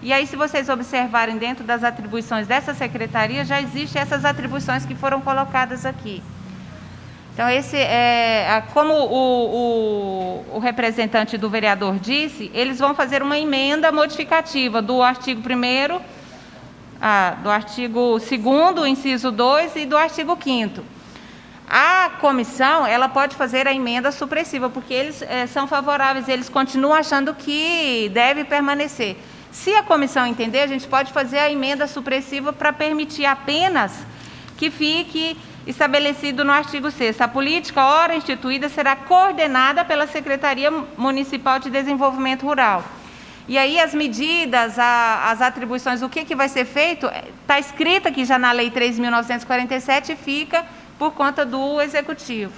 E aí, se vocês observarem dentro das atribuições dessa secretaria, já existem essas atribuições que foram colocadas aqui. Então, como o representante do vereador disse, eles vão fazer uma emenda modificativa do artigo 1º, do artigo 2º, inciso 2 e do artigo 5º. A comissão, ela pode fazer a emenda supressiva, porque eles são favoráveis, eles continuam achando que deve permanecer. Se a comissão entender, a gente pode fazer a emenda supressiva para permitir apenas que fique estabelecido no artigo 6º. A política, ora instituída, será coordenada pela Secretaria Municipal de Desenvolvimento Rural. E aí as medidas, as atribuições, o que vai ser feito, está escrito aqui já na Lei 3.947 e fica por conta do Executivo.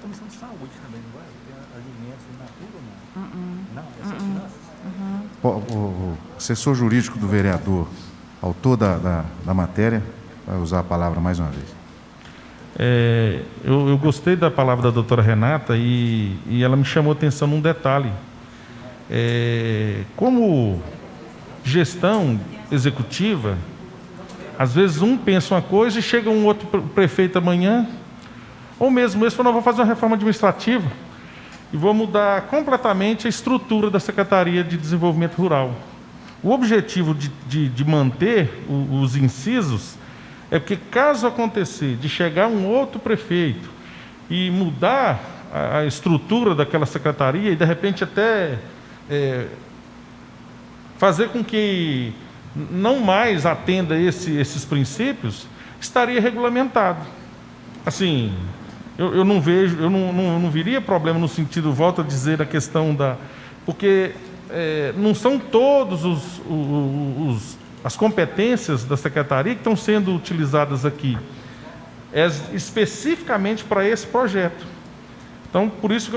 Comissão de saúde também, não vai? Tem alimentos in natura ou não? Não, é só finanças? O assessor jurídico do vereador, autor da matéria, vai usar a palavra mais uma vez. Eu gostei da palavra da doutora Renata e ela me chamou a atenção num detalhe. Como gestão executiva, às vezes um pensa uma coisa e chega um outro prefeito amanhã, ou mesmo esse falou, vou fazer uma reforma administrativa e vou mudar completamente a estrutura da Secretaria de Desenvolvimento Rural. O objetivo de manter os incisos é porque, caso acontecer de chegar um outro prefeito e mudar a estrutura daquela secretaria e, de repente, até fazer com que não mais atenda esses princípios, estaria regulamentado. Assim, eu não vejo, eu não viria problema no sentido, volto a dizer, a questão da... Porque não são todos as competências da secretaria que estão sendo utilizadas aqui, especificamente para esse projeto. Então, por isso que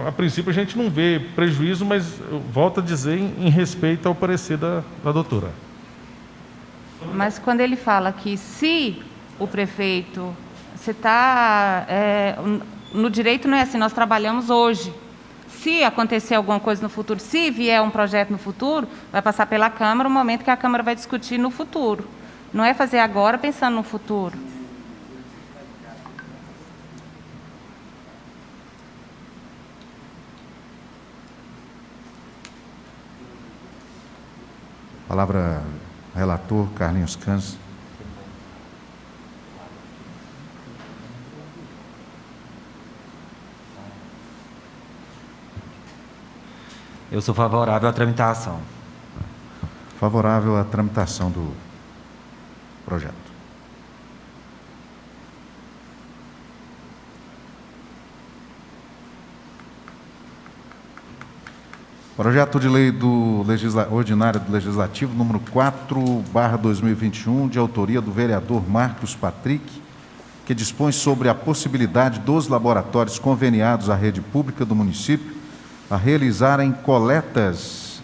a princípio a gente não vê prejuízo, mas eu volto a dizer em respeito ao parecer da doutora. Mas quando ele fala que se o prefeito... Você está... no direito não é assim, nós trabalhamos hoje. Se acontecer alguma coisa no futuro, se vier um projeto no futuro, vai passar pela Câmara, o momento que a Câmara vai discutir no futuro. Não é fazer agora pensando no futuro. Palavra, relator Carlinhos Cans. Eu sou favorável à tramitação. Favorável à tramitação do projeto. Projeto de lei ordinária do Legislativo, número 4/2021, de autoria do vereador Marcos Patrick, que dispõe sobre a possibilidade dos laboratórios conveniados à rede pública do município a realizarem coletas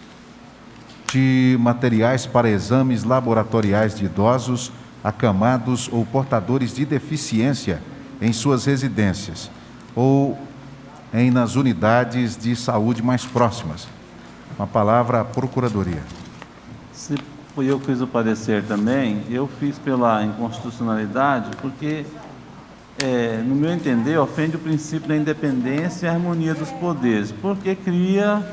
de materiais para exames laboratoriais de idosos, acamados ou portadores de deficiência em suas residências ou nas unidades de saúde mais próximas. Uma palavra à Procuradoria. Se eu fiz o parecer também, eu fiz pela inconstitucionalidade, porque, no meu entender, ofende o princípio da independência e harmonia dos poderes, porque cria,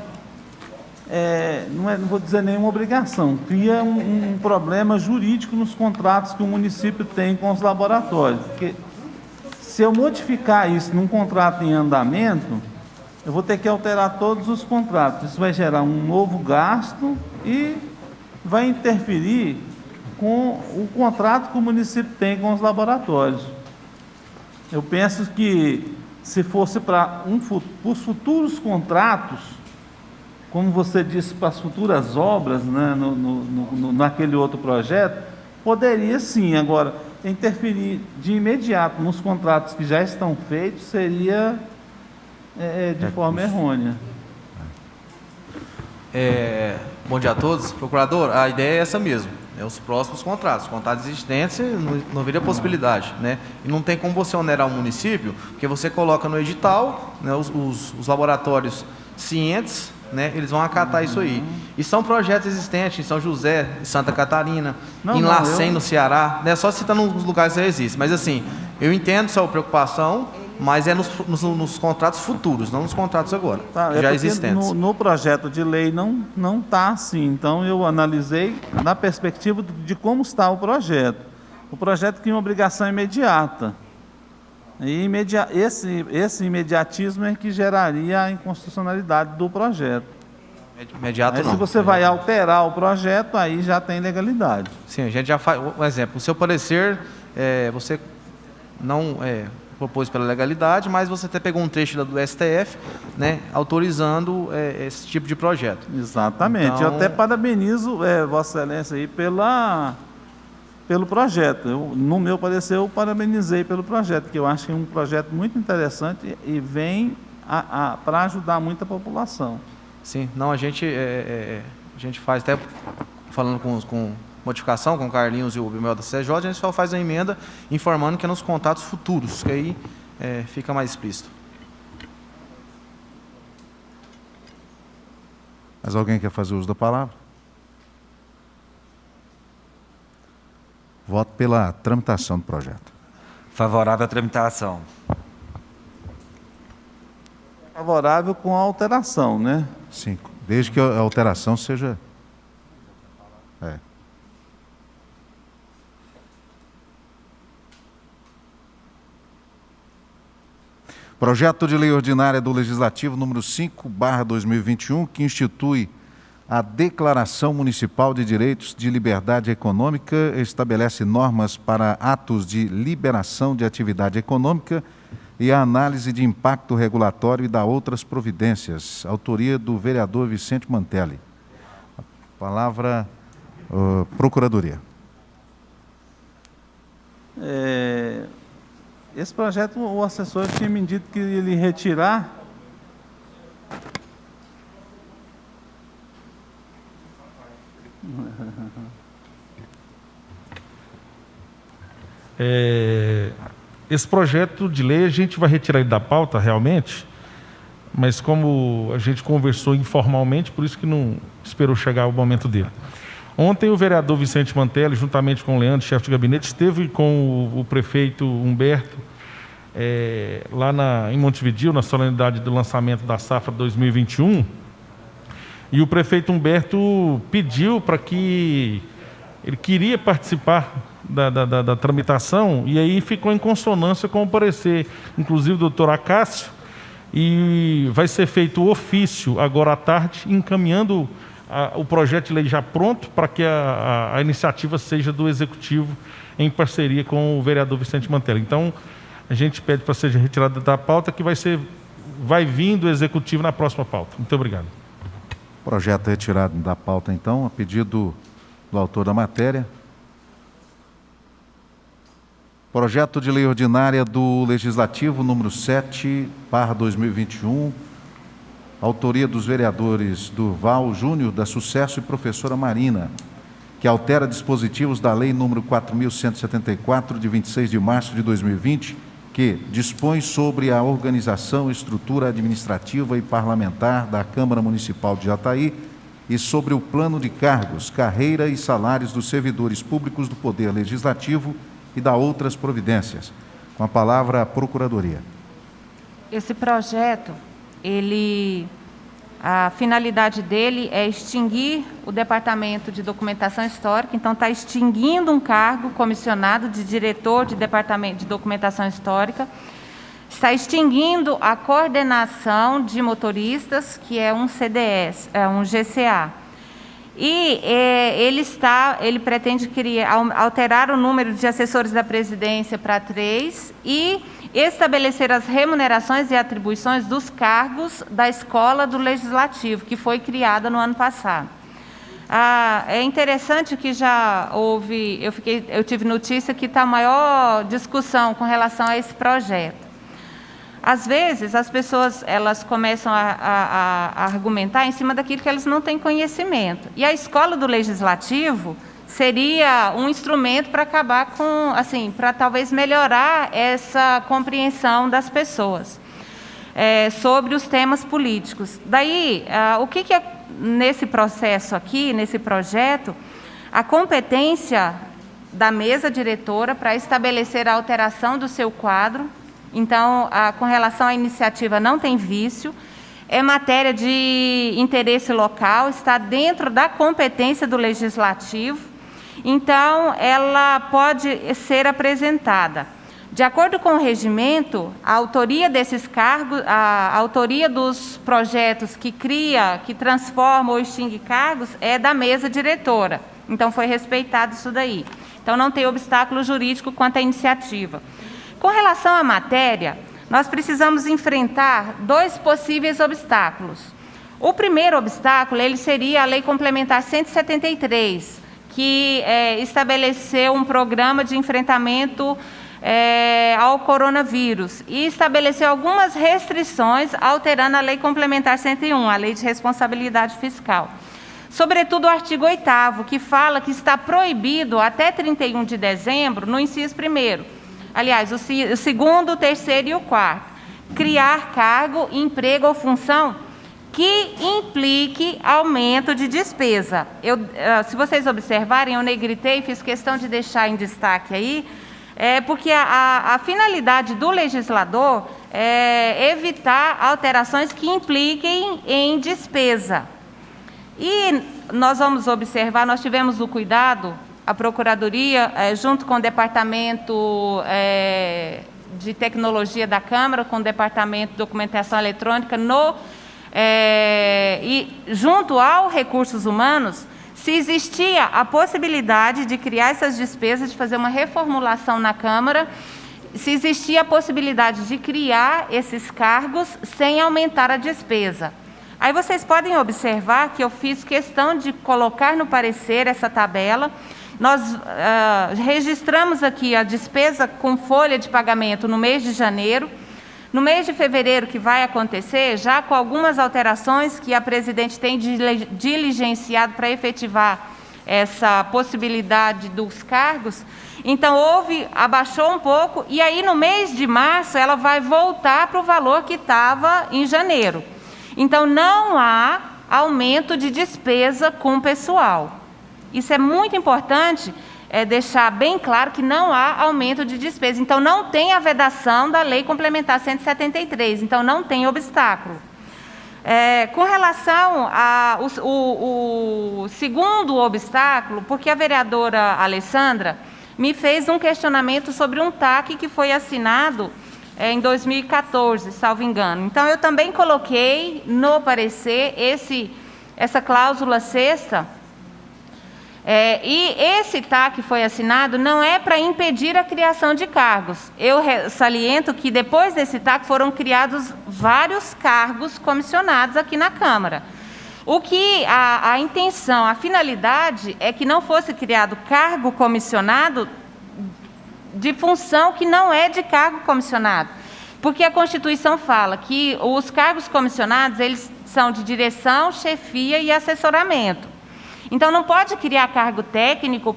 não vou dizer nenhuma obrigação, cria um problema jurídico nos contratos que o município tem com os laboratórios. Porque se eu modificar isso num contrato em andamento, eu vou ter que alterar todos os contratos. Isso vai gerar um novo gasto e vai interferir com o contrato que o município tem com os laboratórios. Eu penso que, se fosse para os futuros contratos, como você disse, para as futuras obras, né, naquele outro projeto, poderia sim. Agora, interferir de imediato nos contratos que já estão feitos seria de forma errônea. Bom dia a todos. Procurador, a ideia é essa mesmo. Os próximos contratos existentes, não haveria possibilidade, né? E não tem como você onerar o município, porque você coloca no edital, né, os laboratórios cientes, né, eles vão acatar isso aí. E são projetos existentes em São José, em Santa Catarina, em Lacém, no Ceará, né? Só citando os lugares que já existem. Mas assim, eu entendo sua preocupação, mas é nos contratos futuros, não nos contratos agora, já existentes. No projeto de lei não está assim. Então, eu analisei na perspectiva de como está o projeto. O projeto tem uma obrigação imediata. E esse imediatismo é que geraria a inconstitucionalidade do projeto. Imediato aí, não. Se você vai alterar o projeto, aí já tem legalidade. Sim, a gente já faz... Um exemplo, o seu parecer, você não... propôs pela legalidade, mas você até pegou um trecho do STF, né, autorizando esse tipo de projeto. Exatamente. Então, eu até parabenizo Vossa Excelência aí pelo projeto. No meu parecer, eu parabenizei pelo projeto, que eu acho que é um projeto muito interessante e vem para ajudar muita população. Sim, não, a gente faz até falando com modificação com o Carlinhos e o Bimel da CJ, a gente só faz a emenda informando que é nos contatos futuros, que aí fica mais explícito. Mas alguém quer fazer uso da palavra? Voto pela tramitação do projeto. Favorável à tramitação. Favorável com a alteração, né? Sim, desde que a alteração seja... Projeto de lei ordinária do Legislativo, número 5/2021, que institui a Declaração Municipal de Direitos de Liberdade Econômica, estabelece normas para atos de liberação de atividade econômica e a análise de impacto regulatório e da outras providências. Autoria do vereador Vicente Mantelli. A palavra, Procuradoria. Esse projeto, o assessor tinha me dito que ele retirar. Esse projeto de lei a gente vai retirar ele da pauta realmente, mas como a gente conversou informalmente, por isso que não esperou chegar o momento dele. Ontem o vereador Vicente Mantelli, juntamente com o Leandro, chefe de gabinete, esteve com o prefeito Humberto lá em Montevidéu, na solenidade do lançamento da safra 2021, e o prefeito Humberto pediu para que ele queria participar da tramitação, e aí ficou em consonância com o parecer, inclusive do doutor Acácio, e vai ser feito o ofício agora à tarde, encaminhando o projeto de lei já pronto para que a iniciativa seja do Executivo em parceria com o vereador Vicente Mantelli. Então, a gente pede para seja retirada da pauta, que vai vir do Executivo na próxima pauta. Muito obrigado. Projeto retirado da pauta, então, a pedido do autor da matéria. Projeto de Lei Ordinária do Legislativo, número 7/2021, autoria dos vereadores Durval Júnior, da Sucesso, e professora Marina, que altera dispositivos da Lei número 4.174, de 26 de março de 2020, que dispõe sobre a organização, estrutura administrativa e parlamentar da Câmara Municipal de Jataí e sobre o plano de cargos, carreira e salários dos servidores públicos do Poder Legislativo e da outras providências. Com a palavra, a Procuradoria. Esse projeto, a finalidade dele é extinguir o Departamento de Documentação Histórica, então está extinguindo um cargo comissionado de diretor de Departamento de Documentação Histórica, está extinguindo a coordenação de motoristas, que é um CDS, um GCA. E ele pretende alterar o número de assessores da presidência para 3 e estabelecer as remunerações e atribuições dos cargos da Escola do Legislativo, que foi criada no ano passado. É interessante que já houve, eu tive notícia que está a maior discussão com relação a esse projeto. Às vezes, as pessoas elas começam a argumentar em cima daquilo que elas não têm conhecimento. E a Escola do Legislativo seria um instrumento para acabar com, assim, para talvez melhorar essa compreensão das pessoas sobre os temas políticos. Daí, o que é nesse processo aqui, nesse projeto, a competência da mesa diretora para estabelecer a alteração do seu quadro. Então, com relação à iniciativa, não tem vício. É matéria de interesse local, está dentro da competência do Legislativo. Então, ela pode ser apresentada. De acordo com o regimento, a autoria desses cargos, a autoria dos projetos que transforma ou extingue cargos é da mesa diretora. Então, foi respeitado isso daí. Então, não tem obstáculo jurídico quanto à iniciativa. Com relação à matéria, nós precisamos enfrentar 2 possíveis obstáculos. O primeiro obstáculo seria a Lei Complementar 173, que estabeleceu um programa de enfrentamento ao coronavírus e estabeleceu algumas restrições, alterando a Lei Complementar 101, a Lei de Responsabilidade Fiscal. Sobretudo o artigo 8º, que fala que está proibido até 31 de dezembro, no inciso 1º, aliás, o 2º, o 3º e o 4º, criar cargo, emprego ou função que implique aumento de despesa. Se vocês observarem, eu negritei, fiz questão de deixar em destaque aí, porque a finalidade do legislador é evitar alterações que impliquem em despesa. E nós vamos observar, nós tivemos o cuidado, a Procuradoria, junto com o Departamento de Tecnologia da Câmara, com o Departamento de Documentação Eletrônica, e junto ao Recursos Humanos, se existia a possibilidade de criar essas despesas, de fazer uma reformulação na Câmara, se existia a possibilidade de criar esses cargos sem aumentar a despesa. Aí vocês podem observar que eu fiz questão de colocar no parecer essa tabela. Nós registramos aqui a despesa com folha de pagamento no mês de janeiro. No mês de fevereiro, que vai acontecer, já com algumas alterações que a presidente tem diligenciado para efetivar essa possibilidade dos cargos, então abaixou um pouco, e aí no mês de março ela vai voltar para o valor que estava em janeiro. Então não há aumento de despesa com o pessoal. Isso é muito importante, deixar bem claro que não há aumento de despesa. Então, não tem a vedação da Lei Complementar 173, então não tem obstáculo. Com relação ao segundo obstáculo, porque a vereadora Alessandra me fez um questionamento sobre um TAC que foi assinado em 2014, salvo engano. Então, eu também coloquei no parecer essa cláusula 6ª, e esse TAC foi assinado não é para impedir a criação de cargos. Eu saliento que depois desse TAC foram criados vários cargos comissionados aqui na Câmara. O que a intenção, a finalidade é que não fosse criado cargo comissionado de função que não é de cargo comissionado. Porque a Constituição fala que os cargos comissionados, eles são de direção, chefia e assessoramento. Então, não pode criar cargo técnico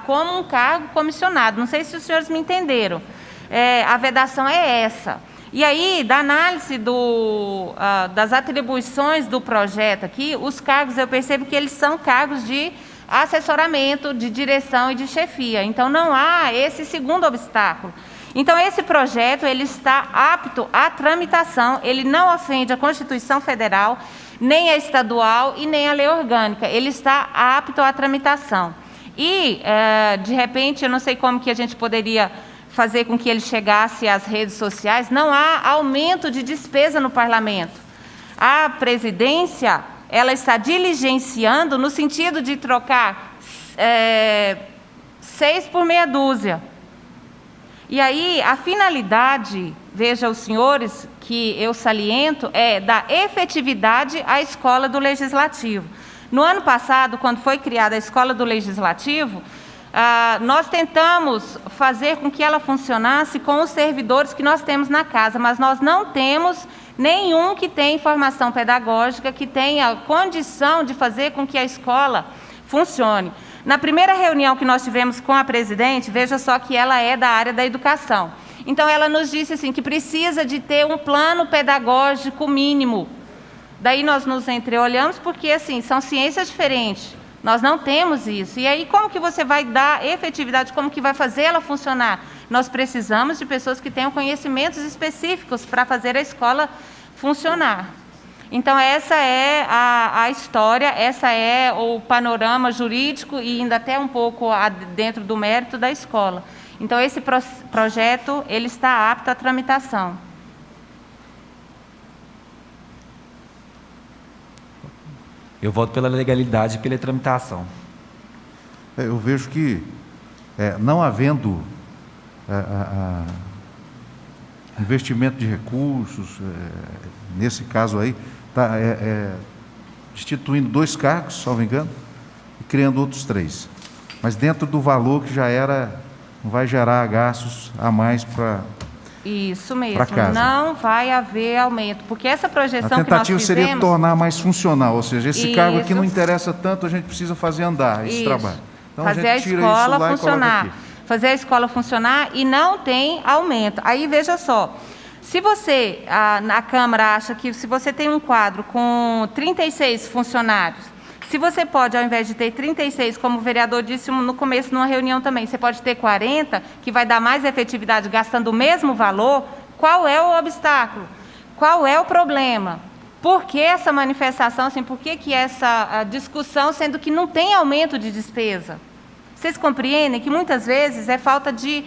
como um cargo comissionado. Não sei se os senhores me entenderam. A vedação é essa. E aí, da análise das atribuições do projeto aqui, os cargos, eu percebo que eles são cargos de assessoramento, de direção e de chefia. Então, não há esse segundo obstáculo. Então, esse projeto ele está apto à tramitação, ele não ofende a Constituição Federal, nem a estadual e nem a lei orgânica. Ele está apto à tramitação. E, de repente, eu não sei como que a gente poderia fazer com que ele chegasse às redes sociais, não há aumento de despesa no parlamento. A presidência, ela está diligenciando no sentido de trocar 6 por meia dúzia. E aí, a finalidade, veja os senhores, que eu saliento, é da efetividade à Escola do Legislativo. No ano passado, quando foi criada a Escola do Legislativo, nós tentamos fazer com que ela funcionasse com os servidores que nós temos na casa, mas nós não temos nenhum que tenha formação pedagógica, que tenha condição de fazer com que a escola funcione. Na primeira reunião que nós tivemos com a presidente, veja só que ela é da área da educação. Então, ela nos disse assim, que precisa de ter um plano pedagógico mínimo. Daí nós nos entreolhamos, porque assim, são ciências diferentes. Nós não temos isso. E aí, como que você vai dar efetividade, como que vai fazer ela funcionar? Nós precisamos de pessoas que tenham conhecimentos específicos para fazer a escola funcionar. Então, essa é a história, essa é o panorama jurídico e ainda até um pouco dentro do mérito da escola. Então, esse projeto, ele está apto à tramitação. Eu voto pela legalidade e pela tramitação. Eu vejo que, não havendo investimento de recursos, nesse caso aí, está instituindo 2 cargos, se não me engano, e criando outros 3. Mas dentro do valor que já era, não vai gerar gastos a mais para... Isso mesmo, não vai haver aumento, porque essa projeção que nós fizemos... A tentativa seria tornar mais funcional, ou seja, esse cargo aqui não interessa tanto, a gente precisa fazer andar esse trabalho. Então, fazer a escola funcionar. Fazer a escola funcionar e não tem aumento. Aí, veja só, se você, na Câmara, acha que se você tem um quadro com 36 funcionários, se você pode, ao invés de ter 36, como o vereador disse no começo, numa reunião também, você pode ter 40, que vai dar mais efetividade gastando o mesmo valor, qual é o obstáculo? Qual é o problema? Por que essa manifestação, assim, por que essa discussão, sendo que não tem aumento de despesa? Vocês compreendem que muitas vezes é falta de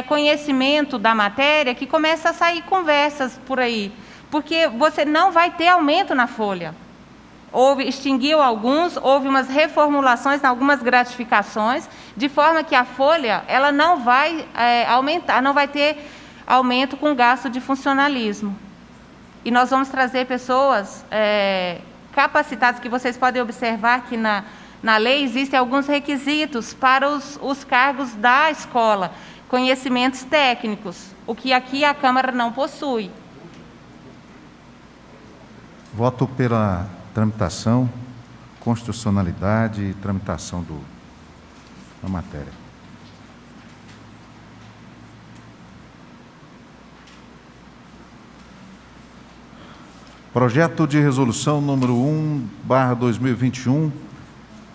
conhecimento da matéria que começa a sair conversas por aí, porque você não vai ter aumento na folha. Extinguiu alguns, houve umas reformulações, algumas gratificações, de forma que a folha ela não vai aumentar, não vai ter aumento com gasto de funcionalismo. E nós vamos trazer pessoas capacitadas, que vocês podem observar que na lei existem alguns requisitos para os cargos da escola, conhecimentos técnicos, o que aqui a Câmara não possui. Voto pela tramitação, constitucionalidade e tramitação da matéria. Projeto de resolução número 1/2021,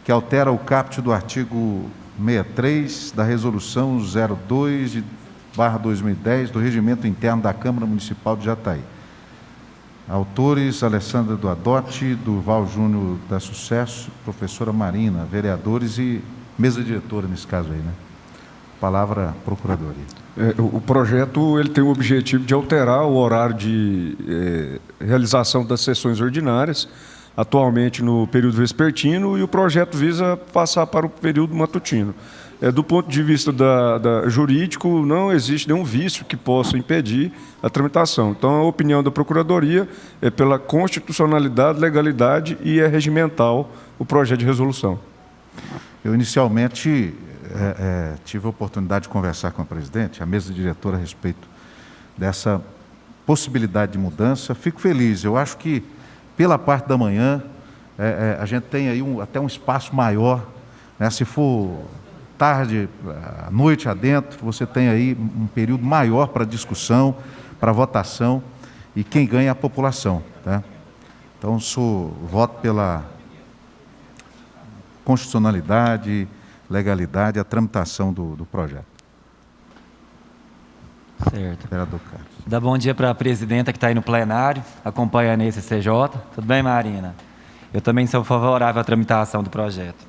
que altera o caput do artigo 63 da resolução 02/2010 do Regimento Interno da Câmara Municipal de Jataí. Autores: Alessandra Duadotti, Durval Júnior da Sucesso, professora Marina, vereadores e mesa diretora nesse caso aí, né? Palavra, Procuradoria. O projeto ele tem o objetivo de alterar o horário de realização das sessões ordinárias, atualmente no período vespertino, e o projeto visa passar para o período matutino. do ponto de vista jurídico, não existe nenhum vício que possa impedir a tramitação. Então, a opinião da Procuradoria é pela constitucionalidade, legalidade e é regimental o projeto de resolução. Eu, inicialmente, tive a oportunidade de conversar com a presidente, a mesa diretora, a respeito dessa possibilidade de mudança. Fico feliz. Eu acho que, pela parte da manhã, a gente tem aí até um espaço maior, né? Se for tarde, à noite adentro, você tem aí um período maior para discussão, para votação, e quem ganha é a população, tá? Então, voto pela constitucionalidade, legalidade, a tramitação do projeto. Certo. Vereador Carlos. Dá bom dia para a presidenta que está aí no plenário, acompanhando esse CJ. Tudo bem, Marina? Eu também sou favorável à tramitação do projeto.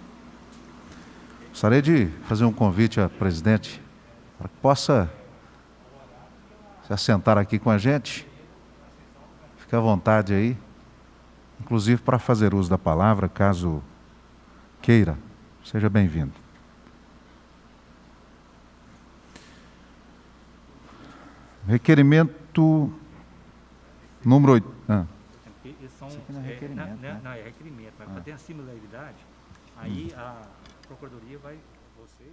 Gostaria de fazer um convite à presidente para que possa se assentar aqui com a gente. Fique à vontade aí, inclusive para fazer uso da palavra, caso queira. Seja bem-vindo. Requerimento número 8. Isso aqui não é requerimento, né? Não, é requerimento, mas para ter a similaridade, aí a Procuradoria vai... Vocês...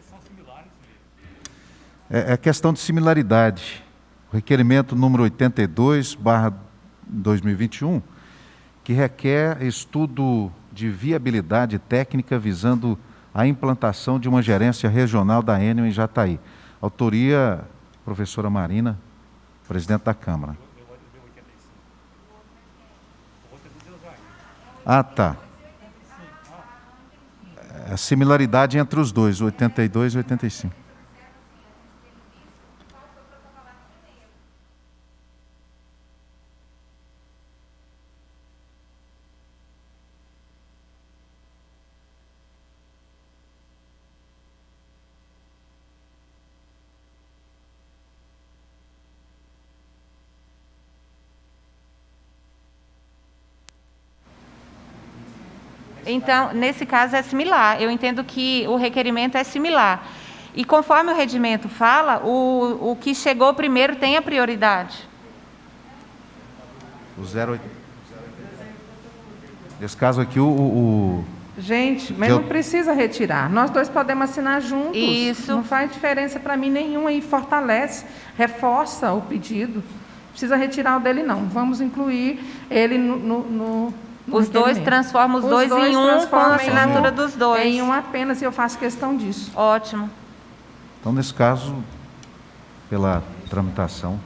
São similares mesmo. É questão de similaridade. O requerimento número 82/2021, que requer estudo de viabilidade técnica visando a implantação de uma gerência regional da Enel em Jataí. Autoria, professora Marina, presidente da Câmara. Ah, tá. A similaridade entre os dois, 82 e 85. Então, nesse caso é similar. Eu entendo que o requerimento é similar. E conforme o regimento fala, o que chegou primeiro tem a prioridade. O 08. Nesse caso aqui, Gente, mas não precisa retirar. Nós dois podemos assinar juntos. Isso. Não faz diferença para mim nenhuma e fortalece, reforça o pedido. Não precisa retirar o dele, não. Vamos incluir ele no os dois transformam os dois em um com a assinatura dos dois. Em um apenas, e eu faço questão disso. Ótimo. Então, nesse caso, pela tramitação.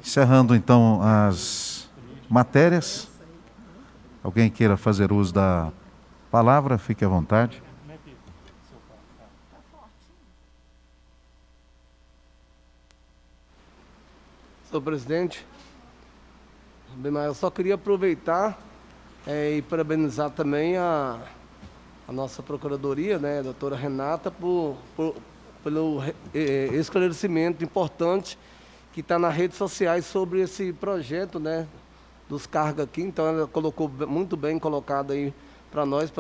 Encerrando, então, as matérias. Alguém queira fazer uso da palavra, fique à vontade. Senhor presidente, eu só queria aproveitar e parabenizar também a nossa procuradoria, né, a doutora Renata, pelo esclarecimento importante que está nas redes sociais sobre esse projeto, né, dos cargos aqui. Então ela colocou muito bem colocado aí para nós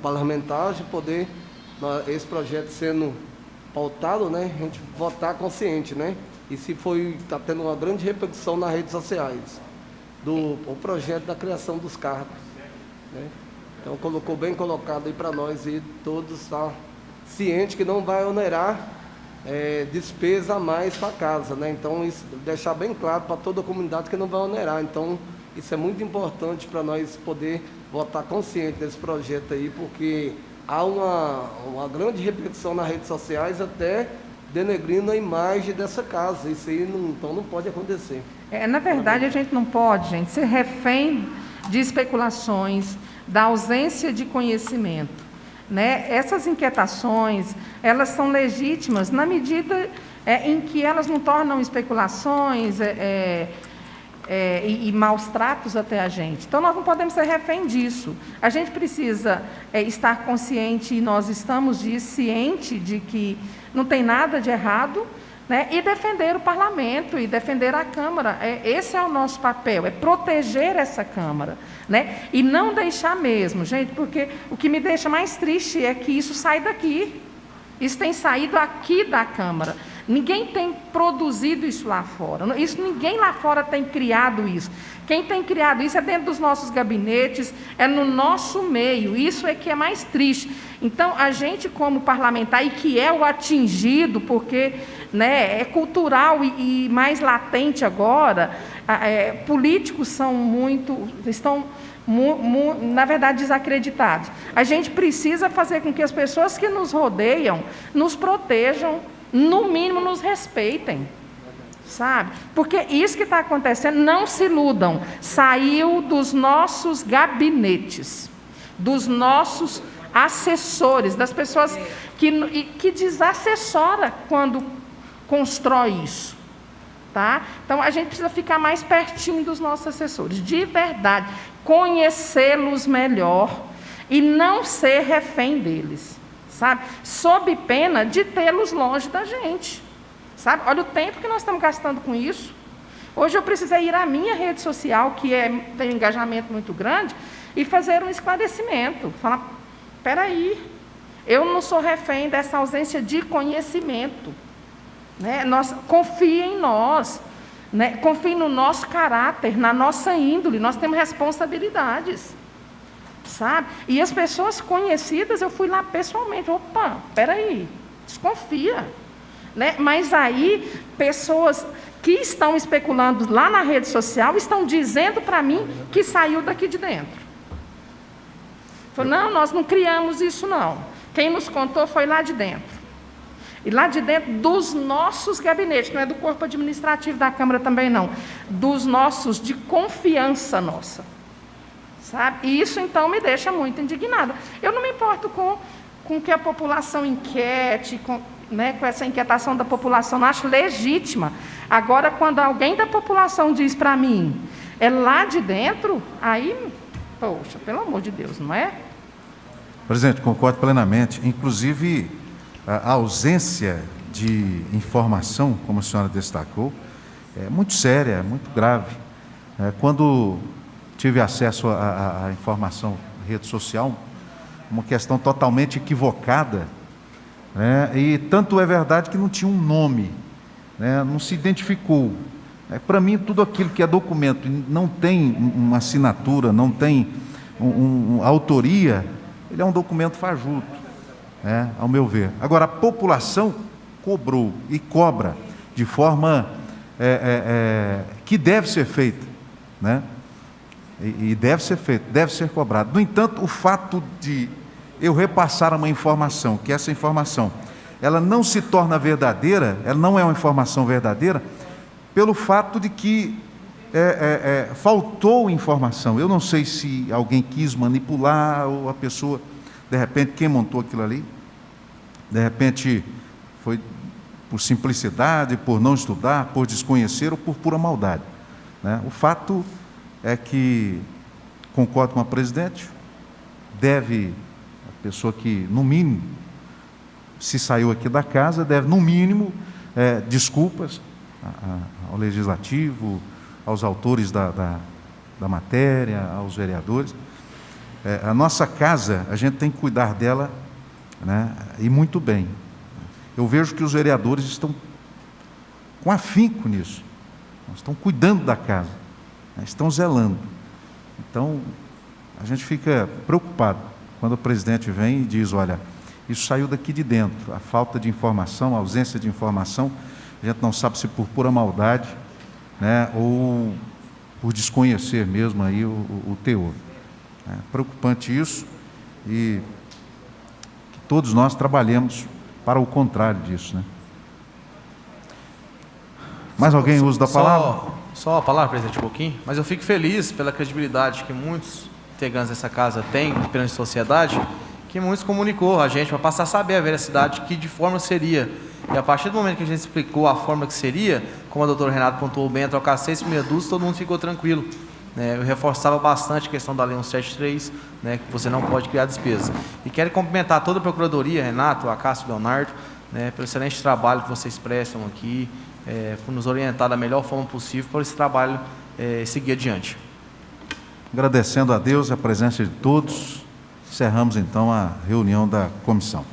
parlamentares, de poder esse projeto sendo pautado, né, a gente votar consciente, né? E se está tendo uma grande repercussão nas redes sociais o projeto da criação dos cargos, né? Então colocou bem colocado aí para nós e todos estar ciente que não vai onerar despesa a mais para casa, né? Então isso, deixar bem claro para toda a comunidade que não vai onerar. Então isso é muito importante para nós poder votar consciente desse projeto aí, porque há uma grande repercussão nas redes sociais, até denegrindo a imagem dessa casa. Isso aí então não pode acontecer. Na verdade, a gente não pode, gente, ser refém de especulações, da ausência de conhecimento, né? Essas inquietações, elas são legítimas na medida em que elas não tornam especulações e maus tratos até a gente. Então, nós não podemos ser refém disso. A gente precisa estar consciente, e nós estamos ciente de que não tem nada de errado, né? E defender o parlamento, e defender a Câmara. Esse é o nosso papel, é proteger essa Câmara, né? E não deixar mesmo, gente, porque o que me deixa mais triste é que isso sai daqui. Isso tem saído aqui da Câmara. Ninguém tem produzido isso lá fora. Ninguém lá fora tem criado isso. Quem tem criado isso é dentro dos nossos gabinetes, é no nosso meio. Isso é que é mais triste. Então, a gente como parlamentar, e que é o atingido, porque, né, é cultural e mais latente agora, políticos estão na verdade, desacreditados. A gente precisa fazer com que as pessoas que nos rodeiam nos protejam, no mínimo nos respeitem, sabe? Porque isso que está acontecendo, não se iludam, saiu dos nossos gabinetes, dos nossos assessores, das pessoas que desassessora quando constrói isso. Tá? Então, a gente precisa ficar mais pertinho dos nossos assessores, de verdade, conhecê-los melhor e não ser refém deles, sabe? Sob pena de tê-los longe da gente, sabe? Olha o tempo que nós estamos gastando com isso. Hoje eu precisei ir à minha rede social, que tem um engajamento muito grande, e fazer um esclarecimento, falar, espera aí, eu não sou refém dessa ausência de conhecimento. Né? Confie em nós, né? Confie no nosso caráter, na nossa índole, nós temos responsabilidades, sabe? E as pessoas conhecidas, eu fui lá pessoalmente, opa, peraí, desconfia, né? Mas aí, pessoas que estão especulando lá na rede social, estão dizendo para mim que saiu daqui de dentro. Falei, não, nós não criamos isso não, quem nos contou foi lá de dentro. E lá de dentro dos nossos gabinetes, não é do corpo administrativo da Câmara também não, dos nossos, de confiança nossa, sabe? E isso então me deixa muito indignada. Eu não me importo com que a população inquiete, com essa inquietação da população, não acho legítima. Agora, quando alguém da população diz para mim, é lá de dentro, aí, poxa, pelo amor de Deus, não é? Presidente, concordo plenamente, inclusive a ausência de informação, como a senhora destacou, é muito séria, é muito grave. Quando tive acesso à informação na rede social, uma questão totalmente equivocada, né? E tanto é verdade que não tinha um nome, né? Não se identificou. Para mim, tudo aquilo que é documento não tem uma assinatura, não tem autoria, ele é um documento fajuto. Ao meu ver. Agora, a população cobrou e cobra de forma que deve ser feita, né? E deve ser feito, deve ser cobrado. No entanto, o fato de eu repassar uma informação, que essa informação ela não se torna verdadeira, ela não é uma informação verdadeira, pelo fato de que faltou informação. Eu não sei se alguém quis manipular ou a pessoa, de repente, quem montou aquilo ali, de repente foi por simplicidade, por não estudar, por desconhecer ou por pura maldade, né? O fato é que, concordo com a presidente, a pessoa que, no mínimo, se saiu aqui da casa, deve, no mínimo, desculpas ao Legislativo, aos autores da matéria, aos vereadores. A nossa casa, a gente tem que cuidar dela, né, e muito bem. Eu vejo que os vereadores estão com afinco nisso, estão cuidando da casa, né, estão zelando. Então, a gente fica preocupado quando o presidente vem e diz, olha, isso saiu daqui de dentro, a falta de informação, a ausência de informação, a gente não sabe se por pura maldade, né, ou por desconhecer mesmo aí o teor. É preocupante isso, e que todos nós trabalhemos para o contrário disso, né? Mais alguém usa da palavra? Só a palavra, presidente, um pouquinho. Mas eu fico feliz pela credibilidade que muitos integrantes dessa casa têm perante a sociedade, que muitos comunicou a gente para passar a saber a veracidade, que de forma seria. E a partir do momento que a gente explicou a forma que seria, como a doutora Renata pontuou bem, trocar 6 por meia dúzia, todo mundo ficou tranquilo. Eu reforçava bastante a questão da Lei 173, né, que você não pode criar despesas. E quero cumprimentar toda a Procuradoria, Renato, Acácio e Leonardo, né, pelo excelente trabalho que vocês prestam aqui, por nos orientar da melhor forma possível para esse trabalho seguir adiante. Agradecendo a Deus a presença de todos, encerramos então a reunião da comissão.